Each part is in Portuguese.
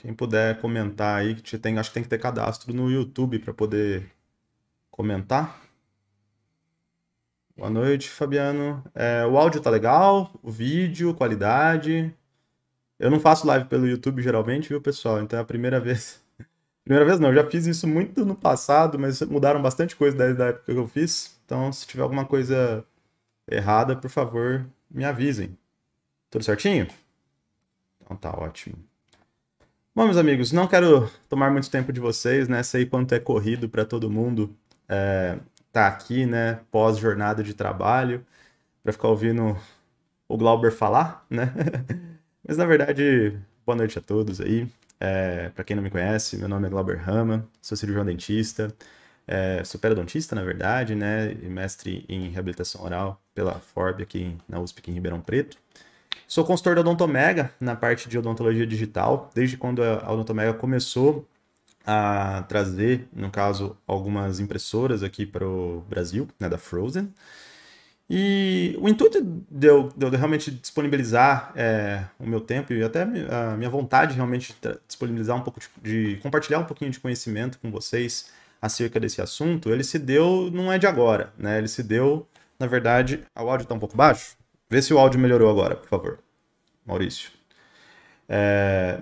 Quem puder comentar aí, que acho que tem que ter cadastro no YouTube para poder comentar. Boa noite, Fabiano. O áudio tá legal? O vídeo, qualidade? Eu não faço live pelo YouTube geralmente, viu, pessoal? Então é a primeira vez. Primeira vez não, eu já fiz isso muito no passado, mas mudaram bastante coisa desde a época que eu fiz. Então, se tiver alguma coisa errada, por favor, me avisem. Tudo certinho? Então tá ótimo. Bom, meus amigos, não quero tomar muito tempo de vocês, né? Sei quanto é corrido para todo mundo tá aqui, né? Pós-jornada de trabalho, para ficar ouvindo o Glauber falar, né? Mas na verdade, boa noite a todos aí. Para quem não me conhece, meu nome é Glauber Rama, sou cirurgião dentista, sou periodontista, na verdade, né? E mestre em reabilitação oral pela FORB aqui na USP, aqui em Ribeirão Preto. Sou consultor da Odontomega na parte de odontologia digital, desde quando a Odontomega começou a trazer, no caso, algumas impressoras aqui para o Brasil, né, da Frozen. E o intuito de eu realmente disponibilizar o meu tempo e até a minha vontade realmente de disponibilizar um pouco de compartilhar um pouquinho de conhecimento com vocês acerca desse assunto, ele se deu, não é de agora, né? Ele se deu, na verdade, o áudio está um pouco baixo? Vê se o áudio melhorou agora, por favor, Maurício.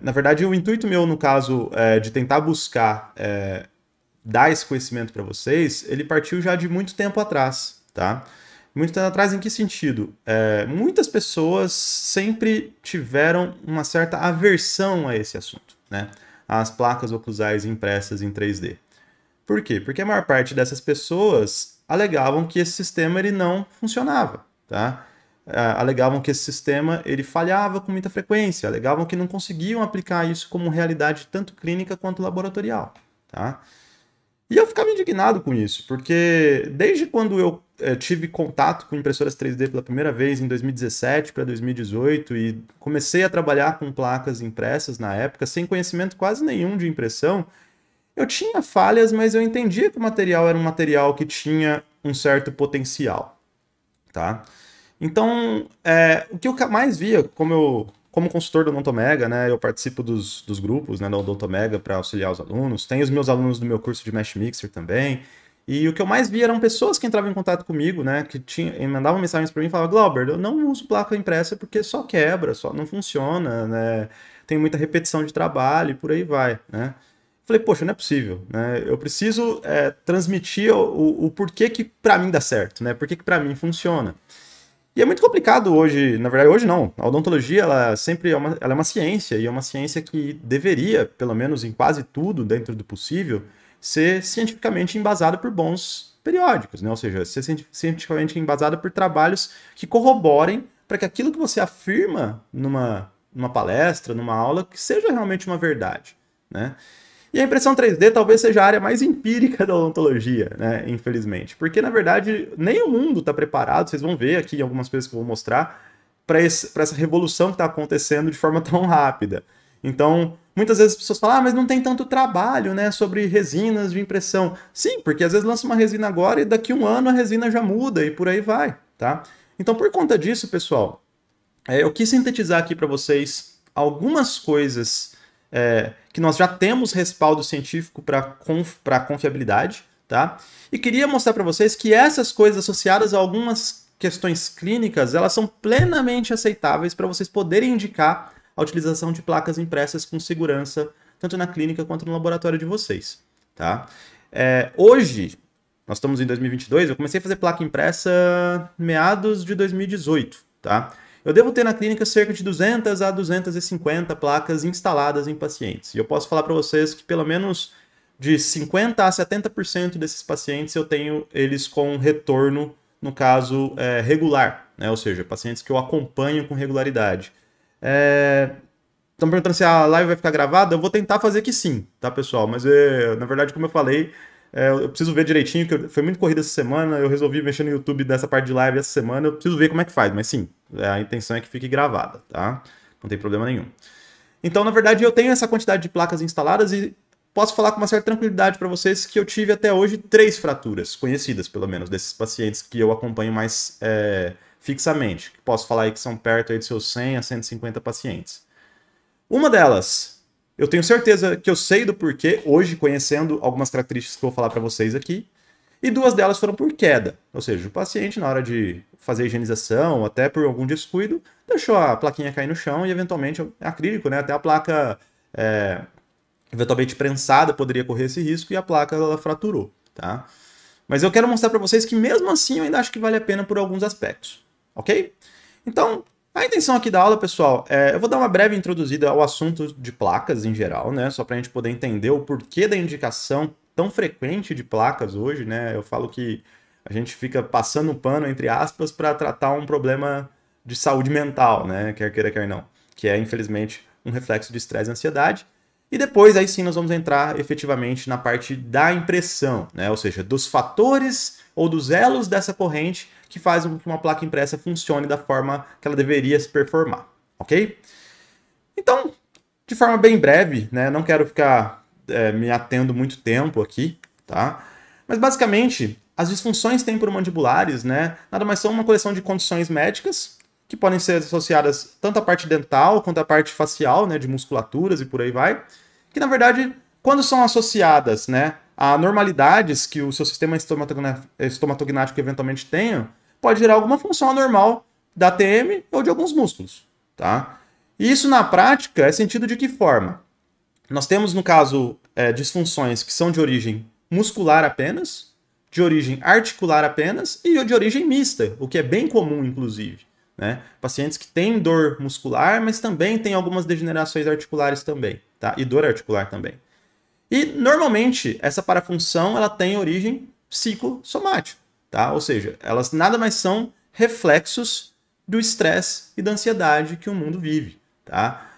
Na verdade, o intuito meu, no caso, de tentar buscar dar esse conhecimento para vocês, ele partiu já de muito tempo atrás, tá? Muito tempo atrás, em que sentido? Muitas pessoas sempre tiveram uma certa aversão a esse assunto, né? As placas oclusais impressas em 3D. Por quê? Porque a maior parte dessas pessoas alegavam que esse sistema ele não funcionava, tá? Alegavam que esse sistema ele falhava com muita frequência, alegavam que não conseguiam aplicar isso como realidade tanto clínica quanto laboratorial, tá? E eu ficava indignado com isso, porque desde quando eu tive contato com impressoras 3D pela primeira vez em 2017 para 2018 e comecei a trabalhar com placas impressas na época, sem conhecimento quase nenhum de impressão, eu tinha falhas, mas eu entendia que o material era um material que tinha um certo potencial, tá? Então, o que eu mais via, como consultor da Odontomega, né, eu participo dos grupos, né, da Odontomega para auxiliar os alunos, tenho os meus alunos do meu curso de Mesh Mixer também, e o que eu mais via eram pessoas que entravam em contato comigo, né, e mandavam mensagens para mim e falavam, Glauber, eu não uso placa impressa porque só quebra, só não funciona, né, tem muita repetição de trabalho e por aí vai, né. Falei, poxa, não é possível, né? Eu preciso transmitir o porquê que para mim dá certo, né? Por que para mim funciona. E é muito complicado hoje, na verdade, hoje não. A odontologia, ela sempre ela é uma ciência, e é uma ciência que deveria, pelo menos em quase tudo, dentro do possível, ser cientificamente embasada por bons periódicos, né? Ou seja, ser cientificamente embasada por trabalhos que corroborem para que aquilo que você afirma numa palestra, numa aula, que seja realmente uma verdade, né? E a impressão 3D talvez seja a área mais empírica da odontologia, né? Infelizmente. Porque, na verdade, nem o mundo está preparado, vocês vão ver aqui algumas coisas que eu vou mostrar, para essa revolução que está acontecendo de forma tão rápida. Então, muitas vezes as pessoas falam, mas não tem tanto trabalho, né, sobre resinas de impressão. Sim, porque às vezes lança uma resina agora e daqui a um ano a resina já muda e por aí vai, tá? Então, por conta disso, pessoal, eu quis sintetizar aqui para vocês algumas coisas que nós já temos respaldo científico para confiabilidade, tá? E queria mostrar para vocês que essas coisas associadas a algumas questões clínicas, elas são plenamente aceitáveis para vocês poderem indicar a utilização de placas impressas com segurança, tanto na clínica quanto no laboratório de vocês, tá? Hoje, nós estamos em 2022, eu comecei a fazer placa impressa meados de 2018, tá? Eu devo ter na clínica cerca de 200 a 250 placas instaladas em pacientes. E eu posso falar para vocês que pelo menos de 50 a 70% desses pacientes eu tenho eles com retorno, no caso, regular, né? Ou seja, pacientes que eu acompanho com regularidade. Estão perguntando se a live vai ficar gravada? Eu vou tentar fazer que sim, tá, pessoal? Mas, na verdade, como eu falei, eu preciso ver direitinho, que foi muito corrida essa semana, eu resolvi mexer no YouTube dessa parte de live essa semana, eu preciso ver como é que faz, mas sim, a intenção é que fique gravada, tá? Não tem problema nenhum. Então, na verdade, eu tenho essa quantidade de placas instaladas e posso falar com uma certa tranquilidade para vocês que eu tive até hoje 3 fraturas, conhecidas pelo menos, desses pacientes que eu acompanho mais fixamente. Posso falar aí que são perto aí de seus 100 a 150 pacientes. Uma delas, eu tenho certeza que eu sei do porquê, hoje, conhecendo algumas características que eu vou falar para vocês aqui, e 2 delas foram por queda. Ou seja, o paciente, na hora de fazer a higienização, até por algum descuido, deixou a plaquinha cair no chão e, eventualmente, é acrílico, né? Até a placa, eventualmente prensada, poderia correr esse risco e a placa ela fraturou, tá? Mas eu quero mostrar para vocês que, mesmo assim, eu ainda acho que vale a pena por alguns aspectos, ok? Então, a intenção aqui da aula, pessoal, eu vou dar uma breve introduzida ao assunto de placas em geral, né? Só para a gente poder entender o porquê da indicação tão frequente de placas hoje, né? Eu falo que a gente fica passando um pano, entre aspas, para tratar um problema de saúde mental, né? Quer queira, quer não. Que é, infelizmente, um reflexo de estresse e ansiedade. E depois, aí sim, nós vamos entrar efetivamente na parte da impressão, né? Ou seja, dos fatores ou dos elos dessa corrente que fazem com que uma placa impressa funcione da forma que ela deveria se performar, ok? Então, de forma bem breve, né? Não quero ficar me atendo muito tempo aqui, tá? Mas basicamente, as disfunções temporomandibulares, né? Nada mais são uma coleção de condições médicas que podem ser associadas tanto à parte dental quanto à parte facial, né? De musculaturas e por aí vai. Que na verdade, quando são associadas, né? A normalidades que o seu sistema estomatognático eventualmente tenha, pode gerar alguma função anormal da TM ou de alguns músculos, tá? E isso na prática é sentido de que forma? Nós temos, no caso, disfunções que são de origem muscular apenas, de origem articular apenas e de origem mista, o que é bem comum, inclusive, né? Pacientes que têm dor muscular, mas também têm algumas degenerações articulares também, tá? E dor articular também. E, normalmente, essa parafunção ela tem origem psicossomática, tá? Ou seja, elas nada mais são reflexos do estresse e da ansiedade que o mundo vive, tá?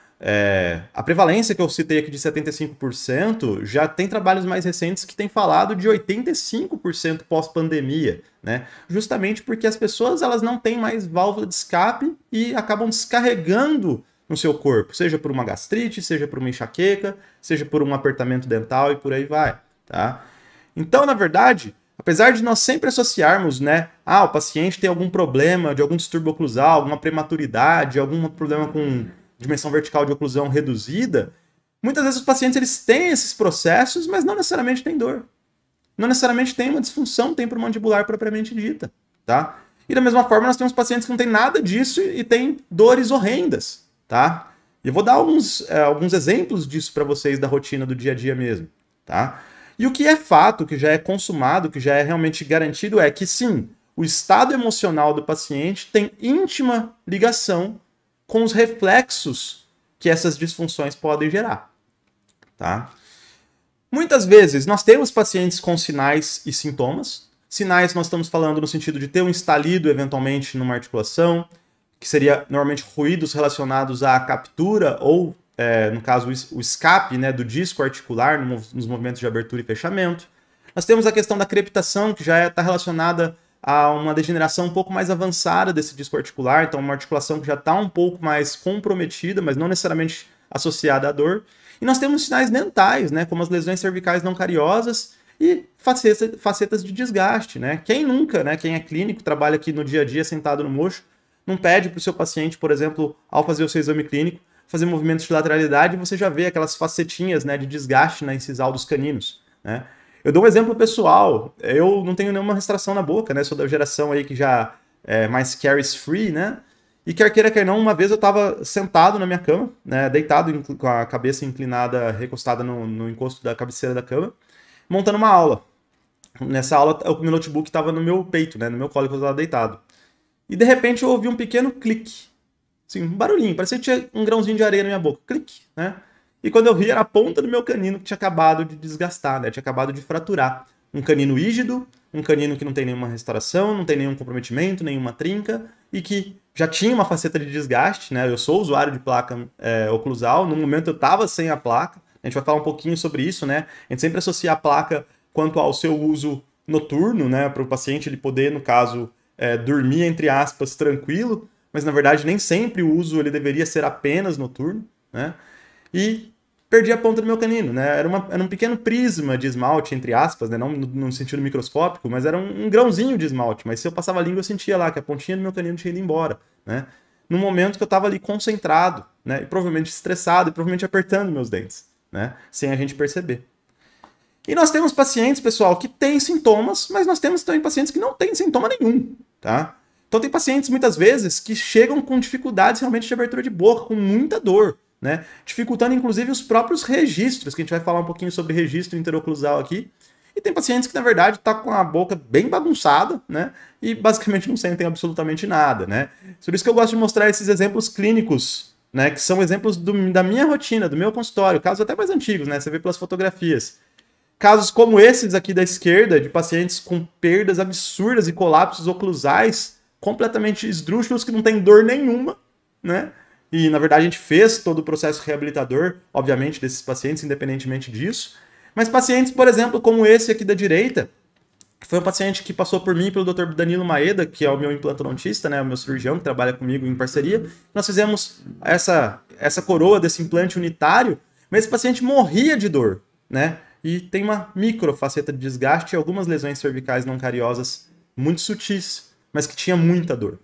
A prevalência que eu citei aqui de 75% já tem trabalhos mais recentes que têm falado de 85% pós-pandemia, né? Justamente porque as pessoas elas não têm mais válvula de escape e acabam descarregando no seu corpo, seja por uma gastrite, seja por uma enxaqueca, seja por um apertamento dental e por aí vai, tá? Então, na verdade, apesar de nós sempre associarmos, né, o paciente tem algum problema de algum distúrbio oclusal, alguma prematuridade, algum problema com dimensão vertical de oclusão reduzida, muitas vezes os pacientes eles têm esses processos, mas não necessariamente têm dor. Não necessariamente tem uma disfunção temporomandibular propriamente dita, tá? E da mesma forma nós temos pacientes que não têm nada disso e têm dores horrendas, tá? E eu vou dar alguns exemplos disso para vocês da rotina do dia a dia mesmo, tá? E o que é fato, que já é consumado, que já é realmente garantido é que sim, o estado emocional do paciente tem íntima ligação com os reflexos que essas disfunções podem gerar, tá? Muitas vezes nós temos pacientes com sinais e sintomas. Sinais nós estamos falando no sentido de ter um estalido eventualmente numa articulação, que seria normalmente ruídos relacionados à captura ou, no caso, o escape, né, do disco articular nos movimentos de abertura e fechamento. Nós temos a questão da crepitação, que já está relacionada a uma degeneração um pouco mais avançada desse disco articular, então uma articulação que já está um pouco mais comprometida, mas não necessariamente associada à dor. E nós temos sinais dentais, né, como as lesões cervicais não cariosas e facetas de desgaste, né? Quem nunca, né, quem é clínico, trabalha aqui no dia a dia sentado no mocho, não pede para o seu paciente, por exemplo, ao fazer o seu exame clínico, fazer movimentos de lateralidade e você já vê aquelas facetinhas, né, de desgaste na incisal dos caninos, né? Eu dou um exemplo pessoal, eu não tenho nenhuma restrição na boca, né? Sou da geração aí que já é mais caries free, né? E quer queira, quer não, uma vez eu estava sentado na minha cama, né? Deitado com a cabeça inclinada, recostada no encosto da cabeceira da cama, montando uma aula. Nessa aula, o meu notebook estava no meu peito, né? No meu colo, que eu estava deitado. E de repente eu ouvi um pequeno clique. Assim, um barulhinho, parecia que tinha um grãozinho de areia na minha boca. Clique, né? E quando eu vi, era a ponta do meu canino que tinha acabado de desgastar, né? Tinha acabado de fraturar. Um canino rígido, um canino que não tem nenhuma restauração, não tem nenhum comprometimento, nenhuma trinca, e que já tinha uma faceta de desgaste, né? Eu sou usuário de placa oclusal, no momento eu estava sem a placa, a gente vai falar um pouquinho sobre isso, né? A gente sempre associa a placa quanto ao seu uso noturno, né? Para o paciente ele poder, no caso, dormir, entre aspas, tranquilo, mas na verdade nem sempre o uso ele deveria ser apenas noturno, né? E perdi a ponta do meu canino, né? Era um pequeno prisma de esmalte, entre aspas, né? Não no sentido microscópico, mas era um grãozinho de esmalte. Mas se eu passava a língua, eu sentia lá que a pontinha do meu canino tinha ido embora, né? No momento que eu estava ali concentrado, né? E provavelmente estressado, e provavelmente apertando meus dentes, né? Sem a gente perceber. E nós temos pacientes, pessoal, que têm sintomas, mas nós temos também pacientes que não têm sintoma nenhum, tá? Então tem pacientes, muitas vezes, que chegam com dificuldades realmente de abertura de boca, com muita dor, né? Dificultando, inclusive, os próprios registros, que a gente vai falar um pouquinho sobre registro interoclusal aqui. E tem pacientes que, na verdade, tá com a boca bem bagunçada, né? E basicamente não sentem absolutamente nada, né? Por isso que eu gosto de mostrar esses exemplos clínicos, né? Que são exemplos da minha rotina, do meu consultório, casos até mais antigos, né? Você vê pelas fotografias. Casos como esses aqui da esquerda, de pacientes com perdas absurdas e colapsos oclusais completamente esdrúxulos, que não tem dor nenhuma, né? E, na verdade, a gente fez todo o processo reabilitador, obviamente, desses pacientes, independentemente disso. Mas pacientes, por exemplo, como esse aqui da direita, que foi um paciente que passou por mim e pelo Dr. Danilo Maeda, que é o meu implantodontista, né, o meu cirurgião, que trabalha comigo em parceria. Nós fizemos essa coroa desse implante unitário, mas esse paciente morria de dor, né? E tem uma microfaceta de desgaste e algumas lesões cervicais não cariosas muito sutis, mas que tinha muita dor,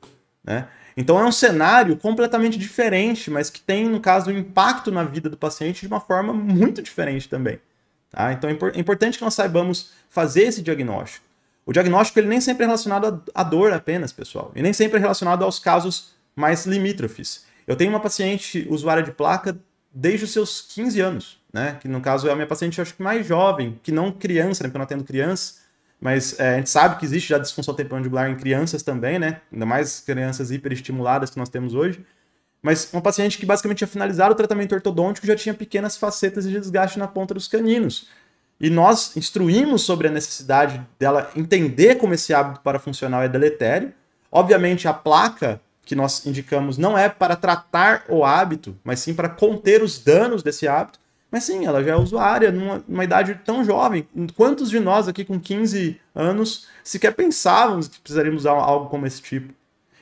né? Então é um cenário completamente diferente, mas que tem, no caso, um impacto na vida do paciente de uma forma muito diferente também. Tá? Então é importante que nós saibamos fazer esse diagnóstico. O diagnóstico ele nem sempre é relacionado à dor apenas, pessoal, e nem sempre é relacionado aos casos mais limítrofes. Eu tenho uma paciente usuária de placa desde os seus 15 anos, né? Que no caso é a minha paciente, eu acho que mais jovem, que não criança, né? Porque eu não atendo criança, mas a gente sabe que existe já disfunção temporomandibular em crianças também, né? Ainda mais crianças hiperestimuladas que nós temos hoje. Mas uma paciente que basicamente tinha finalizado o tratamento ortodôntico já tinha pequenas facetas de desgaste na ponta dos caninos. E nós instruímos sobre a necessidade dela entender como esse hábito parafuncional é deletério. Obviamente, a placa que nós indicamos não é para tratar o hábito, mas sim para conter os danos desse hábito. Mas sim, ela já é usuária numa idade tão jovem. Quantos de nós aqui com 15 anos sequer pensávamos que precisaríamos usar algo como esse tipo?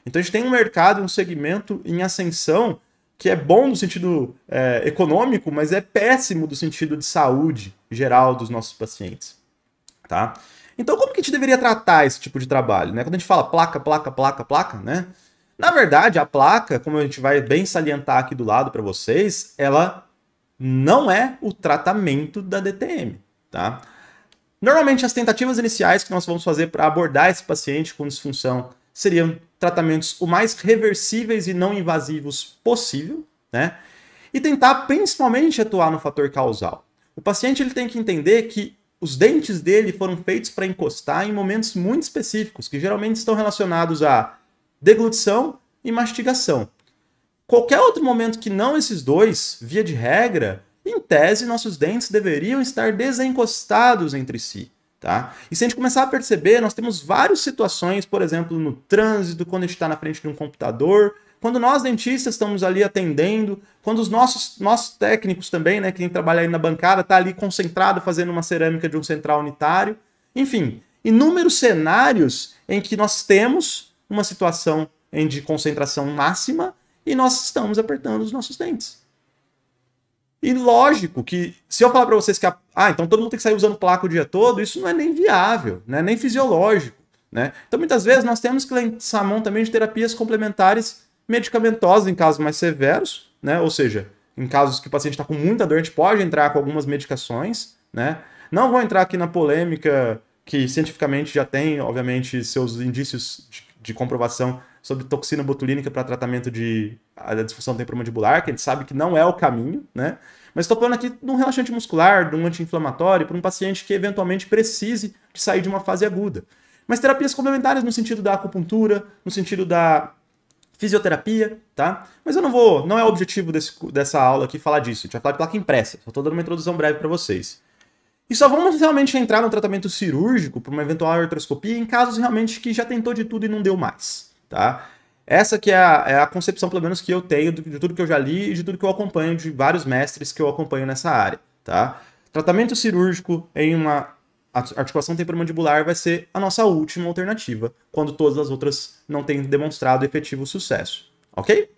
Então a gente tem um mercado, um segmento em ascensão que é bom no sentido econômico, mas é péssimo no sentido de saúde geral dos nossos pacientes. Tá? Então como que a gente deveria tratar esse tipo de trabalho? Né? Quando a gente fala placa, placa, placa, placa, né? Na verdade, a placa, como a gente vai bem salientar aqui do lado para vocês, ela não é o tratamento da DTM, tá? Normalmente, as tentativas iniciais que nós vamos fazer para abordar esse paciente com disfunção seriam tratamentos o mais reversíveis e não invasivos possível, né? E tentar principalmente atuar no fator causal. O paciente ele tem que entender que os dentes dele foram feitos para encostar em momentos muito específicos, que geralmente estão relacionados a deglutição e mastigação. Qualquer outro momento que não esses dois, via de regra, em tese, nossos dentes deveriam estar desencostados entre si. Tá? E se a gente começar a perceber, nós temos várias situações, por exemplo, no trânsito, quando a gente está na frente de um computador, quando nós dentistas estamos ali atendendo, quando os nossos técnicos também, né, quem trabalha aí na bancada, está ali concentrado fazendo uma cerâmica de um central unitário. Enfim, inúmeros cenários em que nós temos uma situação de concentração máxima e nós estamos apertando os nossos dentes. E lógico que, se eu falar para vocês que então todo mundo tem que sair usando placa o dia todo, isso não é nem viável, né? Nem fisiológico, né? Então muitas vezes nós temos que lançar mão também de terapias complementares medicamentosas em casos mais severos, né? Ou seja, em casos que o paciente está com muita dor, a gente pode entrar com algumas medicações, né? Não vou entrar aqui na polêmica que cientificamente já tem, obviamente, seus indícios de comprovação sobre toxina botulínica para tratamento da disfunção temporomandibular, que a gente sabe que não é o caminho, né? Mas estou falando aqui de um relaxante muscular, de um anti-inflamatório, para um paciente que eventualmente precise de sair de uma fase aguda. Mas terapias complementares no sentido da acupuntura, no sentido da fisioterapia, tá? Mas eu não é o objetivo dessa aula aqui falar disso. A gente vai falar de placa impressa. Só estou dando uma introdução breve para vocês. E só vamos realmente entrar no tratamento cirúrgico para uma eventual artroscopia em casos realmente que já tentou de tudo e não deu mais, tá? Essa que é a concepção, pelo menos, que eu tenho de tudo que eu já li e de tudo que eu acompanho, de vários mestres que eu acompanho nessa área, tá? Tratamento cirúrgico em uma articulação temporomandibular vai ser a nossa última alternativa, quando todas as outras não têm demonstrado efetivo sucesso, ok?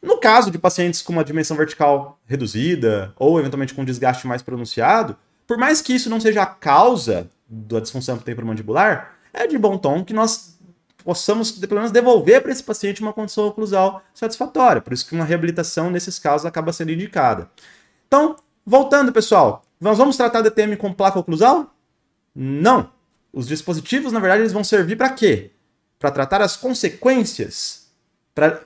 No caso de pacientes com uma dimensão vertical reduzida ou eventualmente com um desgaste mais pronunciado, por mais que isso não seja a causa da disfunção temporomandibular, é de bom tom que nós possamos, pelo menos, devolver para esse paciente uma condição oclusal satisfatória. Por isso que uma reabilitação, nesses casos, acaba sendo indicada. Então, Voltando, pessoal, nós vamos tratar DTM com placa oclusal? Não. Os dispositivos, na verdade, eles vão servir para quê? Para tratar as consequências,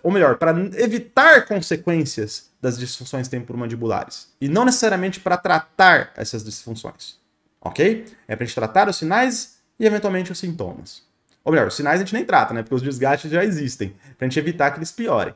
ou melhor, para evitar consequências das disfunções temporomandibulares. E não necessariamente para tratar essas disfunções. Ok? É para a gente tratar os sinais e, eventualmente, os sintomas. Ou melhor, os sinais a gente nem trata, né? Porque os desgastes já existem. Para a gente evitar que eles piorem.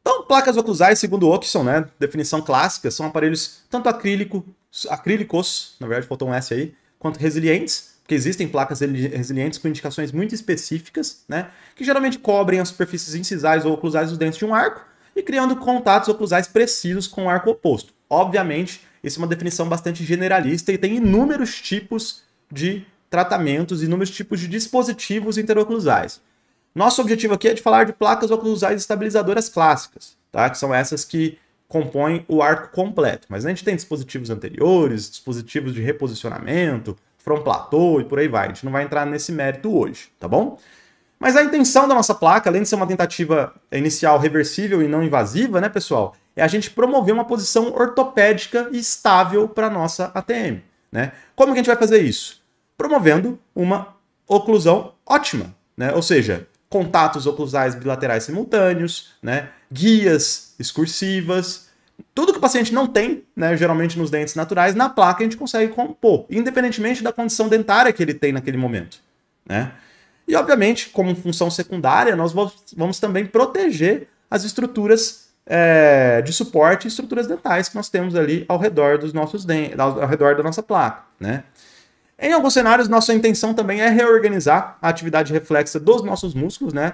Então, placas oclusais, segundo Oakson, né? Definição clássica, são aparelhos tanto acrílicos, na verdade faltou um S aí, quanto resilientes, porque existem placas resilientes com indicações muito específicas, né? Que geralmente cobrem as superfícies incisais ou oclusais dos dentes de um arco e criando contatos oclusais precisos com o arco oposto. Obviamente, isso é uma definição bastante generalista e tem inúmeros tipos de tratamentos, inúmeros tipos de dispositivos interoclusais. Nosso objetivo aqui é de falar de placas oclusais estabilizadoras clássicas, tá? Que são essas que compõem o arco completo. Mas a gente tem dispositivos anteriores, dispositivos de reposicionamento, front plateau e por aí vai. A gente não vai entrar nesse mérito hoje, tá bom? Mas a intenção da nossa placa, além de ser uma tentativa inicial reversível e não invasiva, né, pessoal? É a gente promover uma posição ortopédica e estável para a nossa ATM, né? Como que a gente vai fazer isso? Promovendo uma oclusão ótima, né? Ou seja, contatos oclusais bilaterais simultâneos, né? Guias excursivas, tudo que o paciente não tem, né? Geralmente nos dentes naturais, na placa a gente consegue compor, independentemente da condição dentária que ele tem naquele momento, né? E, obviamente, como função secundária, nós vamos também proteger as estruturas de suporte e estruturas dentais que nós temos ali ao redor dos nossos dentes, ao redor da nossa placa, né? Em alguns cenários, nossa intenção também é reorganizar a atividade reflexa dos nossos músculos, né?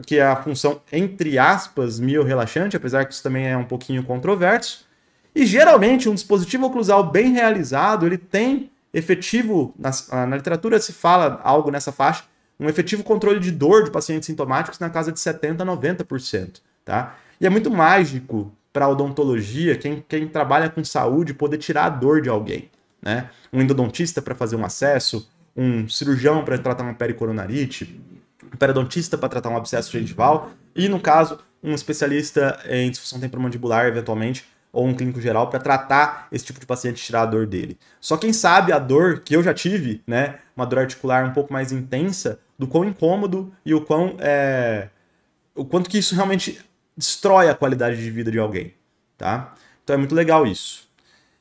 Que é a função, entre aspas, miorrelaxante, apesar que isso também é um pouquinho controverso. E, geralmente, um dispositivo oclusal bem realizado, ele tem efetivo, na literatura se fala algo nessa faixa, um efetivo controle de dor de pacientes sintomáticos na casa de 70% a 90%, tá? E é muito mágico para a odontologia, quem trabalha com saúde, poder tirar a dor de alguém, né? Um endodontista para fazer um acesso, um cirurgião para tratar uma pericoronarite, um periodontista para tratar um abscesso gengival e, no caso, um especialista em disfunção temporomandibular, eventualmente, ou um clínico geral para tratar esse tipo de paciente e tirar a dor dele. Só quem sabe a dor que eu já tive, né, uma dor articular um pouco mais intensa, do quão incômodo e o quanto que isso realmente destrói a qualidade de vida de alguém, tá? Então é muito legal isso.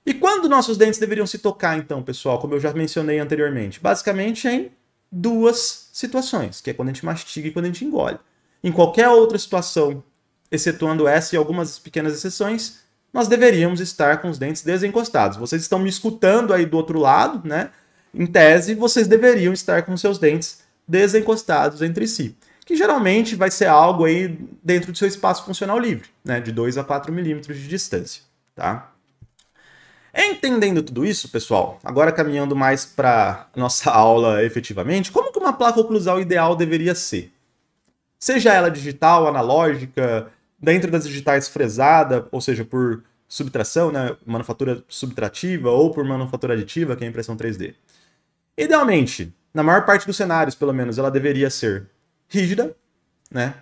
E quando nossos dentes deveriam se tocar, então, pessoal, como eu já mencionei anteriormente? Basicamente em duas situações, que é quando a gente mastiga e quando a gente engole. Em qualquer outra situação, excetuando essa e algumas pequenas exceções, nós deveríamos estar com os dentes desencostados. Vocês estão me escutando aí do outro lado, né? Em tese, vocês deveriam estar com seus dentes desencostados entre si, que geralmente vai ser algo aí dentro do seu espaço funcional livre, né? De 2 a 4 milímetros de distância, tá? Entendendo tudo isso, pessoal, agora caminhando mais para nossa aula efetivamente, como que uma placa oclusal ideal deveria ser? Seja ela digital, analógica, dentro das digitais fresada, ou seja, por subtração, né, manufatura subtrativa, ou por manufatura aditiva, que é a impressão 3D. Idealmente, na maior parte dos cenários, pelo menos, ela deveria ser rígida, né?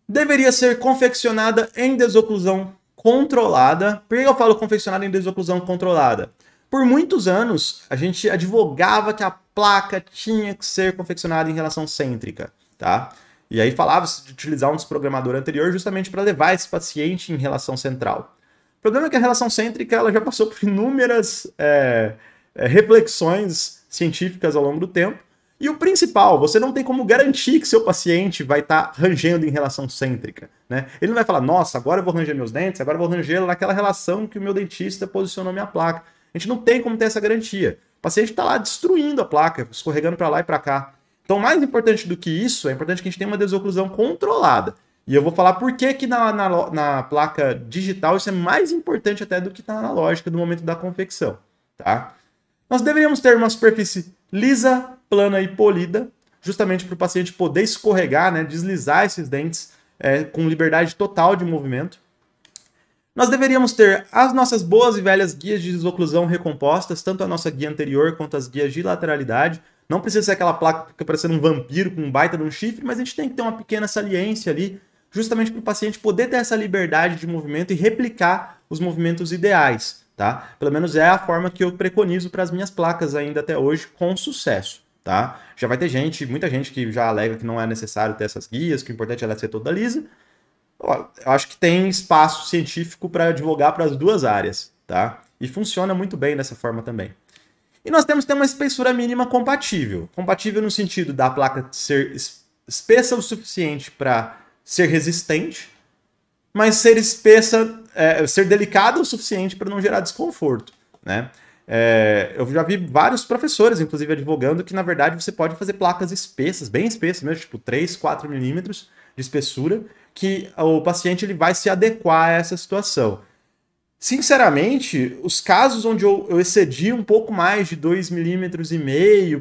Deveria ser confeccionada em desoclusão controlada. Por que eu falo confeccionada em desoclusão controlada? Por muitos anos, a gente advogava que a placa tinha que ser confeccionada em relação cêntrica, tá? E aí falava-se de utilizar um desprogramador anterior justamente para levar esse paciente em relação central. O problema é que a relação cêntrica ela já passou por inúmeras reflexões científicas ao longo do tempo. E o principal, você não tem como garantir que seu paciente vai estar rangendo em relação cêntrica, né? Ele não vai falar, nossa, agora eu vou ranger meus dentes, agora eu vou ranger naquela relação que o meu dentista posicionou minha placa. A gente não tem como ter essa garantia. O paciente está lá destruindo a placa, escorregando para lá e para cá. Então, mais importante do que isso, é importante que a gente tenha uma desoclusão controlada. E eu vou falar por que na placa digital isso é mais importante até do que na analógica no momento da confecção, tá? Nós deveríamos ter uma superfície lisa, plana e polida, justamente para o paciente poder escorregar, né, deslizar esses dentes com liberdade total de movimento. Nós deveríamos ter as nossas boas e velhas guias de desoclusão recompostas, tanto a nossa guia anterior quanto as guias de lateralidade. Não precisa ser aquela placa que fica parecendo um vampiro com um baita de um chifre, mas a gente tem que ter uma pequena saliência ali, justamente para o paciente poder ter essa liberdade de movimento e replicar os movimentos ideais, tá? Pelo menos é a forma que eu preconizo para as minhas placas ainda até hoje com sucesso, tá? Já vai ter gente, muita gente que já alega que não é necessário ter essas guias, que o importante é ela ser toda lisa. Eu acho que tem espaço científico para advogar para as duas áreas, tá? E funciona muito bem dessa forma também. E nós temos que ter uma espessura mínima compatível. Compatível no sentido da placa ser espessa o suficiente para ser resistente, mas ser espessa, ser delicada o suficiente para não gerar desconforto, né? Eu já vi vários professores, inclusive, advogando que, na verdade, você pode fazer placas espessas, bem espessas mesmo, tipo 3, 4 milímetros de espessura, que o paciente ele vai se adequar a essa situação. Sinceramente, os casos onde eu excedi um pouco mais de 2,5 milímetros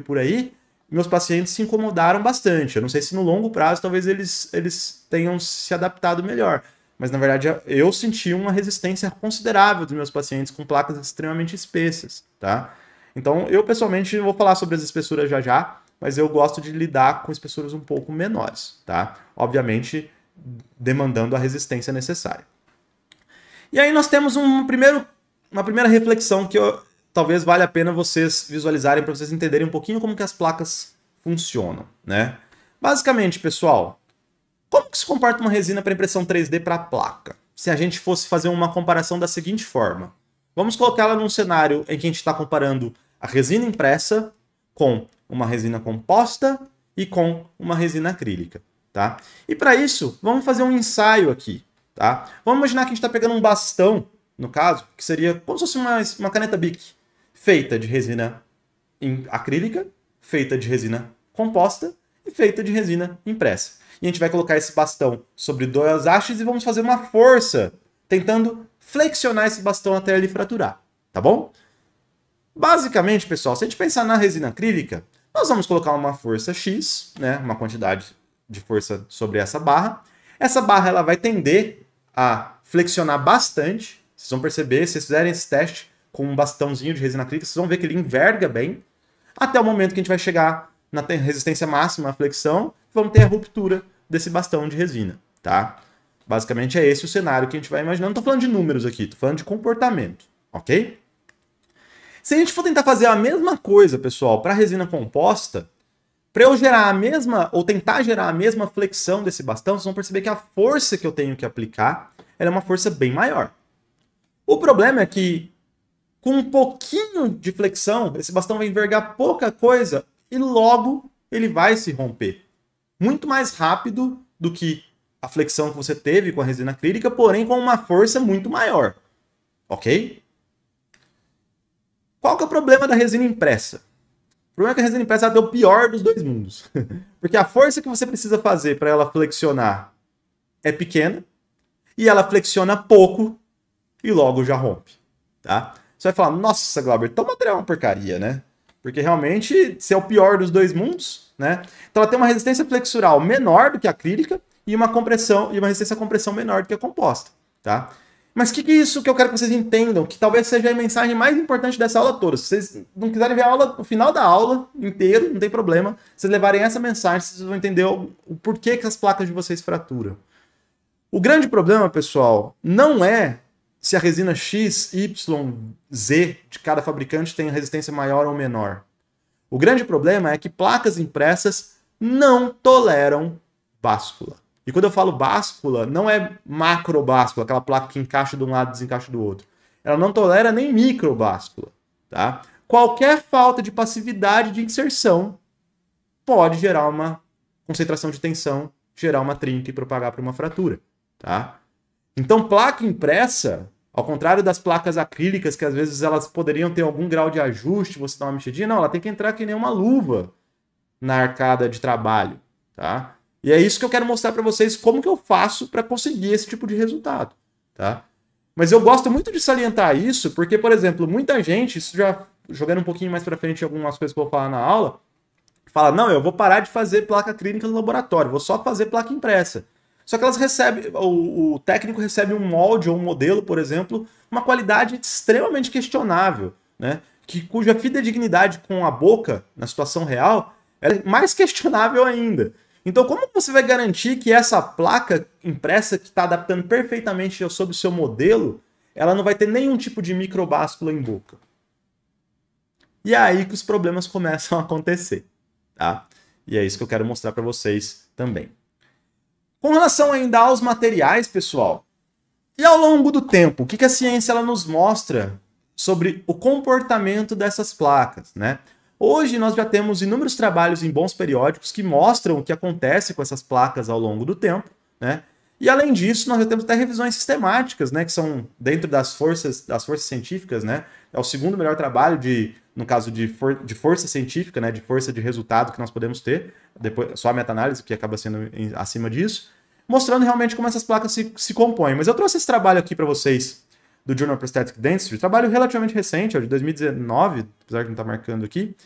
por aí, meus pacientes se incomodaram bastante. Eu não sei se no longo prazo talvez eles tenham se adaptado melhor. Mas, na verdade, eu senti uma resistência considerável dos meus pacientes com placas extremamente espessas, tá? Então, eu pessoalmente vou falar sobre as espessuras já já, mas eu gosto de lidar com espessuras um pouco menores, tá? Obviamente, demandando a resistência necessária. E aí nós temos uma primeira reflexão que talvez valha a pena vocês visualizarem para vocês entenderem um pouquinho como que as placas funcionam, né? Basicamente, pessoal, como que se comporta uma resina para impressão 3D para a placa? Se a gente fosse fazer uma comparação da seguinte forma. Vamos colocá-la num cenário em que a gente está comparando a resina impressa com uma resina composta e com uma resina acrílica, tá? E para isso, vamos fazer um ensaio aqui, tá? Vamos imaginar que a gente está pegando um bastão, no caso, que seria como se fosse uma caneta Bic, feita de resina acrílica, feita de resina composta e feita de resina impressa. E a gente vai colocar esse bastão sobre duas hastes e vamos fazer uma força, tentando flexionar esse bastão até ele fraturar, tá bom? Basicamente, pessoal, se a gente pensar na resina acrílica, nós vamos colocar uma força X, né, uma quantidade de força sobre essa barra. Essa barra ela vai tender a flexionar bastante. Vocês vão perceber, se vocês fizerem esse teste com um bastãozinho de resina acrílica, vocês vão ver que ele enverga bem, até o momento que a gente vai chegar na resistência máxima à flexão, vamos ter a ruptura desse bastão de resina, tá? Basicamente é esse o cenário que a gente vai imaginar. Não estou falando de números aqui, estou falando de comportamento, ok? Se a gente for tentar fazer a mesma coisa, pessoal, para resina composta, para eu gerar a mesma, ou tentar gerar a mesma flexão desse bastão, vocês vão perceber que a força que eu tenho que aplicar ela é uma força bem maior. O problema é que, com um pouquinho de flexão, esse bastão vai envergar pouca coisa e logo ele vai se romper. Muito mais rápido do que a flexão que você teve com a resina acrílica, porém com uma força muito maior. Ok? Qual que é o problema da resina impressa? O problema é que a resina impressa é o pior dos dois mundos. Porque a força que você precisa fazer para ela flexionar é pequena, e ela flexiona pouco, e logo já rompe. Tá? Você vai falar, nossa, Glauber, teu material é uma porcaria, né? Porque realmente, se é o pior dos dois mundos, né? Então ela tem uma resistência flexural menor do que a acrílica e uma compressão e uma resistência à compressão menor do que a composta, tá? Mas o que é isso que eu quero que vocês entendam, que talvez seja a mensagem mais importante dessa aula toda. Se vocês não quiserem ver a aula, o final da aula inteiro, não tem problema. Se vocês levarem essa mensagem, vocês vão entender o porquê que as placas de vocês fraturam. O grande problema, pessoal, não é se a resina X, Y, Z de cada fabricante tem resistência maior ou menor. O grande problema é que placas impressas não toleram báscula. E quando eu falo báscula, não é macro báscula, aquela placa que encaixa de um lado e desencaixa do outro. Ela não tolera nem micro báscula, tá? Qualquer falta de passividade de inserção pode gerar uma concentração de tensão, gerar uma trinca e propagar para uma fratura, tá? Então, placa impressa, ao contrário das placas acrílicas, que às vezes elas poderiam ter algum grau de ajuste, você dá uma mexidinha, não, ela tem que entrar que nem uma luva na arcada de trabalho, tá? E é isso que eu quero mostrar para vocês como que eu faço para conseguir esse tipo de resultado, tá? Mas eu gosto muito de salientar isso, porque, por exemplo, muita gente, isso já jogando um pouquinho mais para frente algumas coisas que eu vou falar na aula, fala, não, eu vou parar de fazer placa acrílica no laboratório, vou só fazer placa impressa. Só que elas recebem, o técnico recebe um molde ou um modelo, por exemplo, uma qualidade extremamente questionável, né? Cuja fidedignidade com a boca, na situação real, é mais questionável ainda. Então, como você vai garantir que essa placa impressa que está adaptando perfeitamente sobre o seu modelo, ela não vai ter nenhum tipo de microbáscula em boca. E é aí que os problemas começam a acontecer, tá? E é isso que eu quero mostrar para vocês também. Com relação ainda aos materiais, pessoal, e ao longo do tempo, o que a ciência ela nos mostra sobre o comportamento dessas placas, né? Hoje nós já temos inúmeros trabalhos em bons periódicos que mostram o que acontece com essas placas ao longo do tempo, né? E além disso, nós já temos até revisões sistemáticas, né, que são dentro das forças científicas, né? É o segundo melhor trabalho no caso de força científica, né, de força de resultado que nós podemos ter, depois só a meta-análise que acaba sendo acima disso, mostrando realmente como essas placas se compõem. Mas eu trouxe esse trabalho aqui para vocês do Journal of Prosthetic Dentistry, trabalho relativamente recente, é de 2019, apesar de não estar marcando aqui,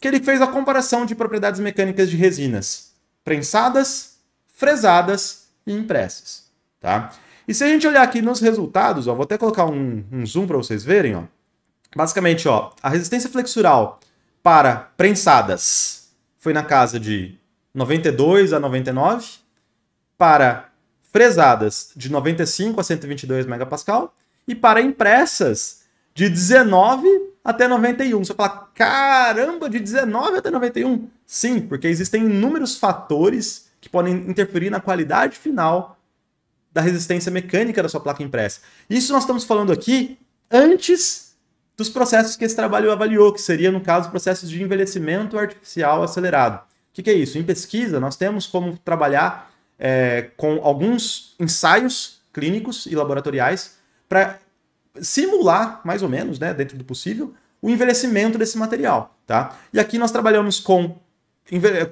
que ele fez a comparação de propriedades mecânicas de resinas prensadas, fresadas e impressas, tá? E se a gente olhar aqui nos resultados, ó, vou até colocar um zoom para vocês verem, ó. Basicamente, ó, a resistência flexural para prensadas foi na casa de 92 a 99, para fresadas de 95 a 122 megapascal e para impressas de 19 até 91. Você fala, caramba, de 19 até 91? Sim, porque existem inúmeros fatores que podem interferir na qualidade final da resistência mecânica da sua placa impressa. Isso nós estamos falando aqui antes dos processos que esse trabalho avaliou, que seria, no caso, processos de envelhecimento artificial acelerado. O que é isso? Em pesquisa, nós temos como trabalhar com alguns ensaios clínicos e laboratoriais para simular, mais ou menos, né, dentro do possível, o envelhecimento desse material, tá? E aqui nós trabalhamos com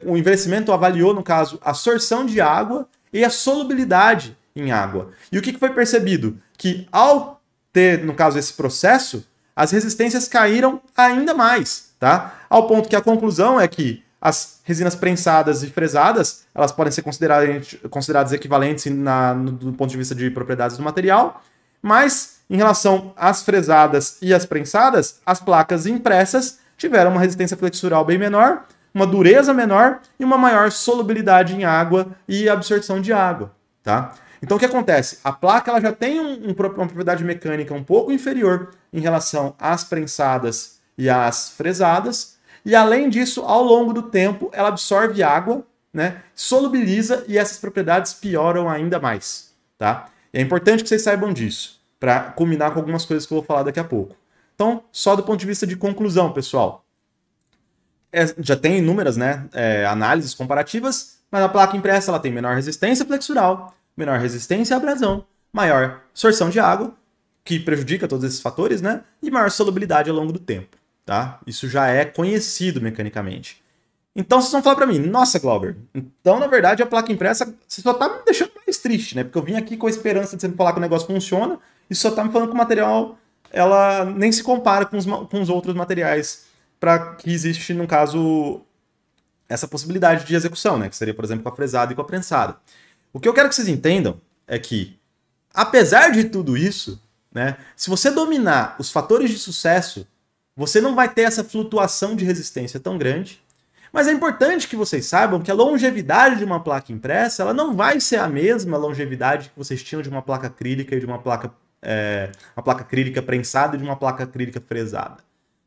o envelhecimento, avaliou, no caso, a sorção de água e a solubilidade em água. E o que foi percebido? Que ao ter, no caso, esse processo, as resistências caíram ainda mais, tá? Ao ponto que a conclusão é que as resinas prensadas e fresadas, elas podem ser consideradas equivalentes do ponto de vista de propriedades do material, mas em relação às fresadas e às prensadas, as placas impressas tiveram uma resistência flexural bem menor, uma dureza menor e uma maior solubilidade em água e absorção de água, tá? Então o que acontece? A placa ela já tem uma propriedade mecânica um pouco inferior em relação às prensadas e às fresadas, e além disso, ao longo do tempo, ela absorve água, né, solubiliza e essas propriedades pioram ainda mais, tá? E é importante que vocês saibam disso, para culminar com algumas coisas que eu vou falar daqui a pouco. Então, só do ponto de vista de conclusão, pessoal, já tem inúmeras, né, análises comparativas, mas a placa impressa ela tem menor resistência flexural, menor resistência à abrasão, maior sorção de água, que prejudica todos esses fatores, né, e maior solubilidade ao longo do tempo. Tá? Isso já é conhecido mecanicamente. Então vocês vão falar para mim, nossa, Glauber, então na verdade a placa impressa você só tá me deixando mais triste, né? Porque eu vim aqui com a esperança de você me falar que o negócio funciona e só tá me falando que o material ela nem se compara com os outros materiais para que existe, no caso, essa possibilidade de execução, né? Que seria, por exemplo, com a fresada e com a prensada. O que eu quero que vocês entendam é que, apesar de tudo isso, né? Se você dominar os fatores de sucesso, você não vai ter essa flutuação de resistência tão grande, mas é importante que vocês saibam que a longevidade de uma placa impressa ela não vai ser a mesma longevidade que vocês tinham de uma placa acrílica e de uma placa acrílica prensada e de uma placa acrílica fresada.